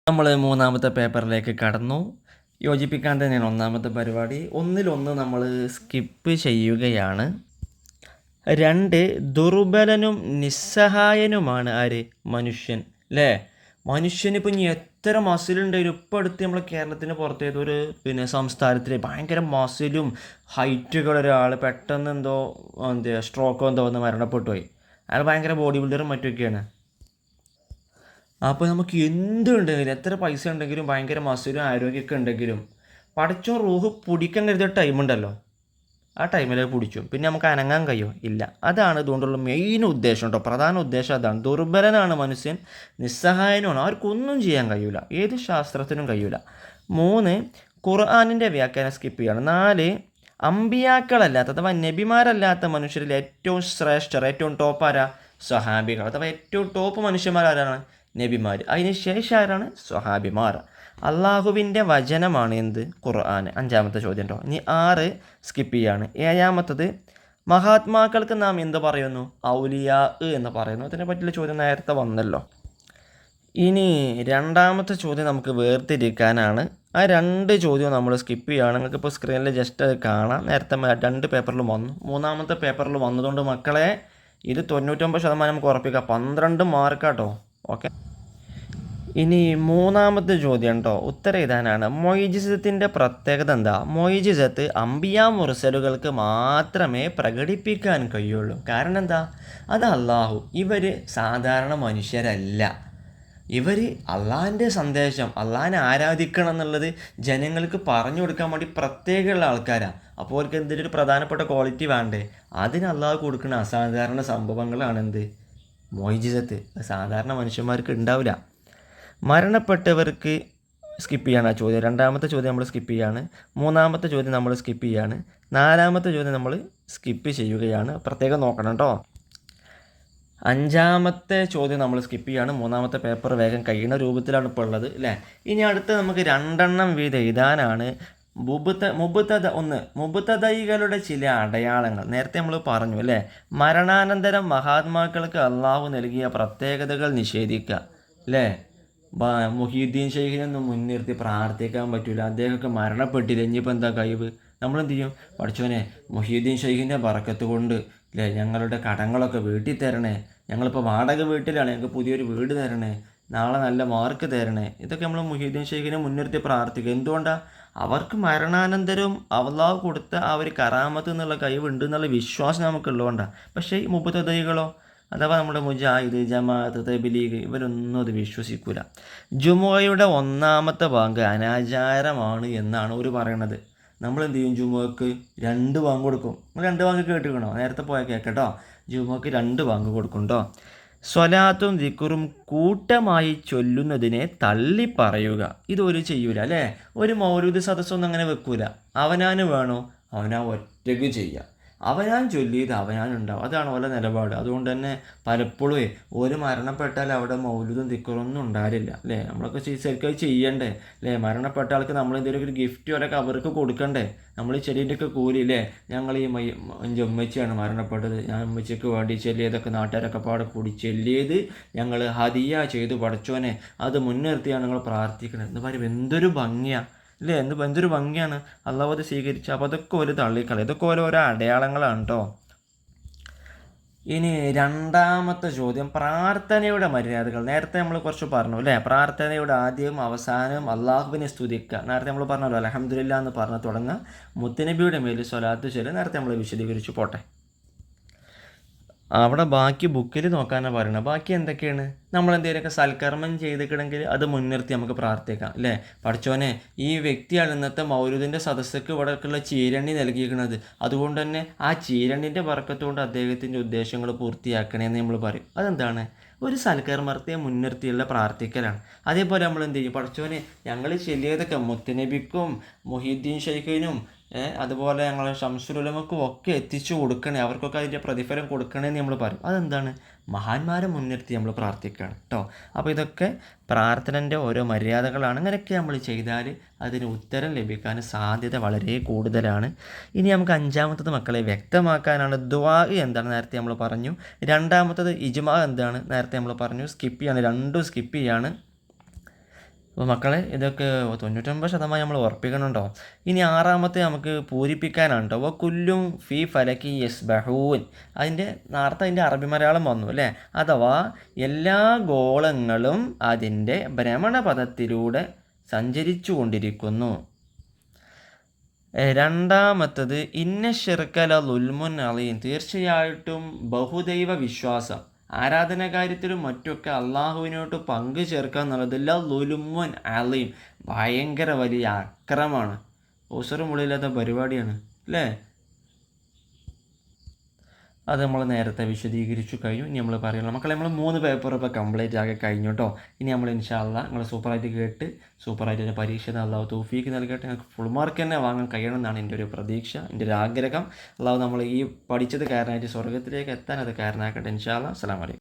S1: നമ്മൾ മൂന്നാമത്തെ പേപ്പറിലേക്ക് കടന്നു. യോജിപ്പിക്കാൻ തന്നെയാണ് ഒന്നാമത്തെ പരിപാടി. ഒന്നിലൊന്ന് നമ്മൾ സ്കിപ്പ് ചെയ്യുകയാണ്. 2 ദുർബലനും നിസ്സഹായനുമാണ് ആര്? മനുഷ്യൻ അല്ലേ. മനുഷ്യനിപ്പോൾ ഇനി എത്ര മസിലുണ്ടെങ്കിലും ഇപ്പോൾ അടുത്ത് നമ്മൾ കേരളത്തിന് പുറത്തേതൊരു സംസ്ഥാനത്തിൽ ഭയങ്കര മസിലും ഹൈറ്റൊക്കെ ഉള്ള ഒരാൾ പെട്ടെന്ന് സ്ട്രോക്കോ എന്തോ വന്ന് മരണപ്പെട്ടു പോയി. അയാൾ ഭയങ്കര ബോഡി ബിൽഡറും മറ്റൊക്കെയാണ്. അപ്പോൾ നമുക്ക് എന്തുണ്ടെങ്കിലും, എത്ര പൈസ ഉണ്ടെങ്കിലും, ഭയങ്കര മസിലും ആരോഗ്യമൊക്കെ ഉണ്ടെങ്കിലും പടച്ചോ റൂഹ് പിടിക്കാൻ കരുതിയ ടൈമുണ്ടല്ലോ, ആ ടൈമിൽ പിടിച്ചു. പിന്നെ നമുക്ക് അനങ്ങാൻ കഴിയുമോ? ഇല്ല. അതാണ് ഇതുകൊണ്ടുള്ള മെയിൻ ഉദ്ദേശം കേട്ടോ. പ്രധാന ഉദ്ദേശം അതാണ്. ദുർബലനാണ് മനുഷ്യൻ, നിസ്സഹായനുമാണ്, ആർക്കൊന്നും ചെയ്യാൻ കഴിയില്ല, ഏത് ശാസ്ത്രത്തിനും കഴിയില്ല. 3 ഖുർആനിൻ്റെ വ്യാഖ്യാനം സ്കിപ്പ് ചെയ്യണം. 4 അമ്പിയാക്കളല്ലാത്ത അഥവാ നബിമാരല്ലാത്ത മനുഷ്യരിൽ ഏറ്റവും ശ്രേഷ്ഠർ, ഏറ്റവും ടോപ്പ് ആരാ? സ്വഹാബികൾ. അഥവാ ഏറ്റവും ടോപ്പ് മനുഷ്യന്മാരാരാണ്? നബിമാർ. അതിന് ശേഷം ആരാണ്? സ്വഹാബിമാർ. അള്ളാഹുവിൻ്റെ വചനമാണ് എന്ത്? ഖുർആൻ. 5ാമത്തെ ചോദ്യം കേട്ടോ. ഇനി 6 സ്കിപ്പ് ചെയ്യാണ്. 7ാമത്തത് മഹാത്മാക്കൾക്ക് നാം എന്ത് പറയുന്നു? ഔലിയാ എന്ന് പറയുന്നു. അതിനെ പറ്റിയുള്ള ചോദ്യം നേരത്തെ വന്നല്ലോ. ഇനി 2ാമത്തെ ചോദ്യം നമുക്ക് വേർതിരിക്കാനാണ്. ആ 2 ചോദ്യവും നമ്മൾ സ്കിപ്പ് ചെയ്യുകയാണ്. നിങ്ങൾക്കിപ്പോൾ സ്ക്രീനിൽ ജസ്റ്റ് അത് കാണാം. നേരത്തെ 2 പേപ്പറിലും വന്നു. 3ാമത്തെ പേപ്പറിൽ വന്നതുകൊണ്ട് മക്കളെ ഇത് 99% നമുക്ക് ഉറപ്പിക്കാം. 12 മാർക്കാട്ടോ. ഓക്കെ. ഇനി 3ാമത്തെ ചോദ്യം കേട്ടോ. ഉത്തരം ഇതാനാണ്. മൊയ്ജിസത്തിൻ്റെ പ്രത്യേകത എന്താ? മൊയ്ജിസത്ത് അംബിയാ മുർസലുകൾക്ക് മാത്രമേ പ്രകടിപ്പിക്കാൻ കഴിയുള്ളൂ. കാരണം എന്താ? അത് അള്ളാഹു, ഇവർ സാധാരണ മനുഷ്യരല്ല. ഇവർ അള്ളാഹിൻ്റെ സന്ദേശം, അള്ളാഹിനെ ആരാധിക്കണം എന്നുള്ളത് ജനങ്ങൾക്ക് പറഞ്ഞു കൊടുക്കാൻ വേണ്ടി പ്രത്യേകമുള്ള ആൾക്കാരാണ്. അപ്പോൾ അവർക്ക് എന്തെങ്കിലും ഒരു പ്രധാനപ്പെട്ട ക്വാളിറ്റി വേണ്ടേ? അതിന് അള്ളാഹു കൊടുക്കുന്ന അസാധാരണ സംഭവങ്ങളാണ് എന്ത്? മൊയ്ജിസത്ത്. സാധാരണ മനുഷ്യന്മാർക്ക് ഉണ്ടാവില്ല. മരണപ്പെട്ടവർക്ക് സ്കിപ്പ് ചെയ്യാണ് ആ ചോദ്യം. 2ാമത്തെ ചോദ്യം നമ്മൾ സ്കിപ്പ് ചെയ്യാണ്. 3ാമത്തെ ചോദ്യം നമ്മൾ സ്കിപ്പ് ചെയ്യാണ്. 4ാമത്തെ ചോദ്യം നമ്മൾ സ്കിപ്പ് ചെയ്യുകയാണ്. പ്രത്യേകം നോക്കണം കേട്ടോ. 5ാമത്തെ ചോദ്യം നമ്മൾ സ്കിപ്പ് ചെയ്യാണ്. 3ാമത്തെ പേപ്പർ വേഗം കഴിയുന്ന രൂപത്തിലാണ് ഇപ്പോൾ ഉള്ളത് അല്ലേ. ഇനി അടുത്ത് നമുക്ക് 2 വീതം എഴുതാനാണ്. മുബത്തദൈകളുടെ ചില അടയാളങ്ങൾ നേരത്തെ നമ്മൾ പറഞ്ഞു അല്ലേ. മരണാനന്തരം മഹാത്മാക്കൾക്ക് അള്ളാഹു നൽകിയ പ്രത്യേകതകൾ നിഷേധിക്കുക അല്ലേ. മുഹീദ്ദീൻ ഷെയ്ഖിനൊന്നും മുൻനിർത്തി പ്രാർത്ഥിക്കാൻ പറ്റില്ല. അദ്ദേഹമൊക്കെ മരണപ്പെട്ടില്ല. ഇനിയിപ്പോൾ എന്താ കഴിവ്? നമ്മളെന്ത് ചെയ്യും? പഠിച്ചോനെ മുഹീദ്ദീൻ ഷെയ്ഖിൻ്റെ ബറക്കത്ത് കൊണ്ട് അല്ലേ ഞങ്ങളുടെ കടങ്ങളൊക്കെ വീട്ടിൽ തരണേ, ഞങ്ങളിപ്പോൾ വാടക വീട്ടിലാണ്, ഞങ്ങൾക്ക് പുതിയൊരു വീട് തരണേ, നാളെ നല്ല മാർക്ക് തരണേ. ഇതൊക്കെ നമ്മൾ മുഹീദ്ദീൻ ഷെയ്ഖിനെ മുൻനിർത്തി പ്രാർത്ഥിക്കുക. എന്തുകൊണ്ടാണ്? അവർക്ക് മരണാനന്തരവും അള്ളാഹു കൊടുത്ത ആ ഒരു കറാമത്ത് എന്നുള്ള കഴിവുണ്ട് എന്നുള്ള വിശ്വാസം നമുക്കുള്ളതുകൊണ്ടാണ്. പക്ഷേ ഈ മുബത്തദൈകളോ അഥവാ നമ്മുടെ മുജാഹിദ്, ജമാഅത്ത്, തബ്ലീഗ് ഇവരൊന്നും അത് വിശ്വസിക്കൂല. ജുമുഅയുടെ 1ാമത്തെ ബാങ്ക് അനാചാരമാണ് എന്നാണ് അവർ പറയണത്. നമ്മളെന്ത് ചെയ്യും? ജുമുഅക്ക് 2 ബാങ്ക് കൊടുക്കും. നിങ്ങൾ 2 ബാങ്ക് കേട്ടിരിക്കണോ? നേരത്തെ പോയാൽ കേൾക്കട്ടോ. ജുമുഅക്ക് 2 ബാങ്ക് കൊടുക്കും കേട്ടോ. സ്വലാത്തും ദിക്റും കൂട്ടമായി ചൊല്ലുന്നതിനെ തള്ളി പറയുക, ഇതൊരു ചെയ്യൂല അല്ലേ. ഒരു മൗലൂദ് സദസ്സൊന്നും അങ്ങനെ വെക്കൂല. അവനാന് വേണോ അവനാ ഒറ്റയ്ക്ക് ചെയ്യുക, അവനാൻ ചൊല്ലിയത് അവനാനുണ്ടാവും. അതാണ് ഓരോ നിലപാട്. അതുകൊണ്ട് തന്നെ പലപ്പോഴും ഒരു മരണപ്പെട്ടാൽ അവിടെ മൗലൂദും ദിക്റൊന്നും ഉണ്ടാവില്ല അല്ലേ. നമ്മളൊക്കെ ശരിക്കും ചെയ്യണ്ടേ അല്ലേ. മരണപ്പെട്ട ആൾക്ക് നമ്മൾ എന്തെങ്കിലും ഒരു ഗിഫ്റ്റ് വരെ അവർക്ക് കൊടുക്കണ്ടേ. നമ്മൾ ചെടീൻ്റെയൊക്കെ കൂലി അല്ലേ. ഞങ്ങൾ എൻ്റെ ഉമ്മച്ചിയാണ് മരണപ്പെട്ടത്, ഞാൻ ഉമ്മച്ചിക്ക് വേണ്ടി ചെല്ലിയതൊക്കെ നാട്ടുകാരൊക്കെ പാടെ കൂടി ചെല്ലിയത് ഞങ്ങൾ ഹദിയ ചെയ്തു പഠിച്ചോനെ, അത് മുൻനിർത്തിയാണ് ഞങ്ങൾ പ്രാർത്ഥിക്കണത് എന്ന് പറയും. എന്തൊരു ഭംഗിയാണ് അല്ലേ. എന്തൊരു ഭംഗിയാണ് അള്ളാഹു അത് സ്വീകരിച്ചു. അപ്പോൾ അതൊക്കെ ഒരു തള്ളിക്കളയും. ഇതൊക്കെ ഓരോ അടയാളങ്ങളാണ് കേട്ടോ. ഇനി 2ാമത്തെ ചോദ്യം പ്രാർത്ഥനയുടെ മര്യാദകൾ. നേരത്തെ നമ്മൾ കുറച്ച് പറഞ്ഞു അല്ലേ. പ്രാർത്ഥനയുടെ ആദ്യവും അവസാനവും അള്ളാഹുവിനെ സ്തുതിക്കുക. നേരത്തെ നമ്മൾ പറഞ്ഞല്ലോ അൽഹംദുലില്ലാ എന്ന് പറഞ്ഞ് തുടങ്ങുക. മുത്തുനബിയുടെ മേൽ സ്വലാത്ത് ചൊല്ലുക. നേരത്തെ നമ്മൾ വിശദീകരിച്ചു. പോട്ടെ. അവിടെ ബാക്കി ബുക്കിൽ നോക്കാനാണ് പറയുന്നത്. ബാക്കി എന്തൊക്കെയാണ്? നമ്മൾ എന്തെങ്കിലുമൊക്കെ സൽക്കർമ്മം ചെയ്തിട്ടുണ്ടെങ്കിൽ അത് മുൻനിർത്തി നമുക്ക് പ്രാർത്ഥിക്കാം അല്ലേ? പഠിച്ചോനെ, ഈ വ്യക്തിയാണ് ഇന്നത്തെ മൗലൂദിൻ്റെ സദസ്സക്ക് ഇവിടേക്കുള്ള ചീരണ്ണി നൽകിയിരിക്കുന്നത്, അതുകൊണ്ട് തന്നെ ആ ചീരണ്ണിൻ്റെ ബർക്കത്തുകൊണ്ട് അദ്ദേഹത്തിൻ്റെ ഉദ്ദേശങ്ങൾ പൂർത്തിയാക്കണേന്ന് നമ്മൾ പറയും. അതെന്താണ്? ഒരു സൽക്കർമ്മത്തെ മുൻനിർത്തിയുള്ള പ്രാർത്ഥിക്കലാണ്. അതേപോലെ നമ്മൾ എന്ത് ചെയ്യും? പഠിച്ചോനെ, ഞങ്ങൾ ചെല്ലിയതൊക്കെ മുത്തനബിക്കും മുഹീദ്ദീൻ ഷെയ്ഖിനും അതുപോലെ ഞങ്ങൾ ശംസുലുലമക്കും ഒക്കെ എത്തിച്ചു കൊടുക്കണേ, അവർക്കൊക്കെ അതിൻ്റെ പ്രതിഫലം കൊടുക്കണേന്ന് നമ്മൾ പറയും. അതെന്താണ്? മഹാന്മാരെ മുൻനിർത്തി നമ്മൾ പ്രാർത്ഥിക്കുകയാണ് കേട്ടോ. അപ്പോൾ ഇതൊക്കെ പ്രാർത്ഥനൻ്റെ ഓരോ മര്യാദകളാണ്. അങ്ങനെയൊക്കെ നമ്മൾ ചെയ്താൽ അതിന് ഉത്തരം ലഭിക്കാൻ സാധ്യത വളരെ കൂടുതലാണ്. ഇനി നമുക്ക് അഞ്ചാമത്തത് മക്കളെ വ്യക്തമാക്കാനാണ്. ദുആ എന്താണ് നേരത്തെ നമ്മൾ പറഞ്ഞു. രണ്ടാമത്തത് ഇജ്മാ എന്താണ് നേരത്തെ നമ്മൾ പറഞ്ഞു. സ്കിപ്പ് ചെയ്യാണ്, രണ്ടും സ്കിപ്പ് ചെയ്യാണ്. അപ്പോൾ മക്കളെ ഇതൊക്കെ 99% നമ്മൾ ഉറപ്പിക്കണുണ്ടോ? ഇനി ആറാമത്തെ നമുക്ക് പൂരിപ്പിക്കാനാണ് കേട്ടോ. അപ്പോൾ കുല്ലും ഫി ഫലക്കി യസ്ബഹൂൻ, അതിൻ്റെ അറബി മലയാളം വന്നു അല്ലേ? അഥവാ എല്ലാ ഗോളങ്ങളും അതിൻ്റെ ഭ്രമണപഥത്തിലൂടെ സഞ്ചരിച്ചു കൊണ്ടിരിക്കുന്നു. രണ്ടാമത്തത് ഇന്ന ഷിർക്കല ലുൽമുൻ അലീം, തീർച്ചയായിട്ടും ബഹുദൈവ വിശ്വാസം, ആരാധനാകാര്യത്തിലും മറ്റൊക്കെ അള്ളാഹുവിനോട്ട് പങ്കു ചേർക്കുക എന്നുള്ളതല്ല ലുലുമുൻ അലീം, ഭയങ്കര വലിയ അക്രമമാണ്, ഉസറും മുള്ളില്ലാത്ത പരിപാടിയാണ് അല്ലേ? അത് നമ്മൾ നേരത്തെ വിശദീകരിച്ചു കഴിഞ്ഞു. ഇനി നമ്മൾ പറയുന്നത് മക്കളെ, നമ്മൾ 3 പേപ്പർ ഇപ്പോൾ കംപ്ലീറ്റ് ആകെ കഴിഞ്ഞു കേട്ടോ. ഇനി നമ്മൾ ഇൻഷാ അല്ലാഹ് നിങ്ങൾ സൂപ്പറായിട്ട് കേട്ട് സൂപ്പറായിട്ട് തന്നെ പരീക്ഷ അല്ലാഹു തൗഫീക്ക് നൽകട്ടെ. നിങ്ങൾക്ക് ഫുൾ മാർക്ക് തന്നെ വാങ്ങാൻ കഴിയണം എന്നാണ് എൻ്റെ ഒരു പ്രതീക്ഷ, എൻ്റെ ഒരു ആഗ്രഹം. അല്ലാഹു നമ്മൾ ഈ പഠിച്ചത് കാരണമായിട്ട് സ്വർഗ്ഗത്തിലേക്ക് എത്താൻ അത് കാരണമാക്കട്ടെ ഇൻഷാ അല്ലാഹ്. അസ്സലാമു അലൈക്കും.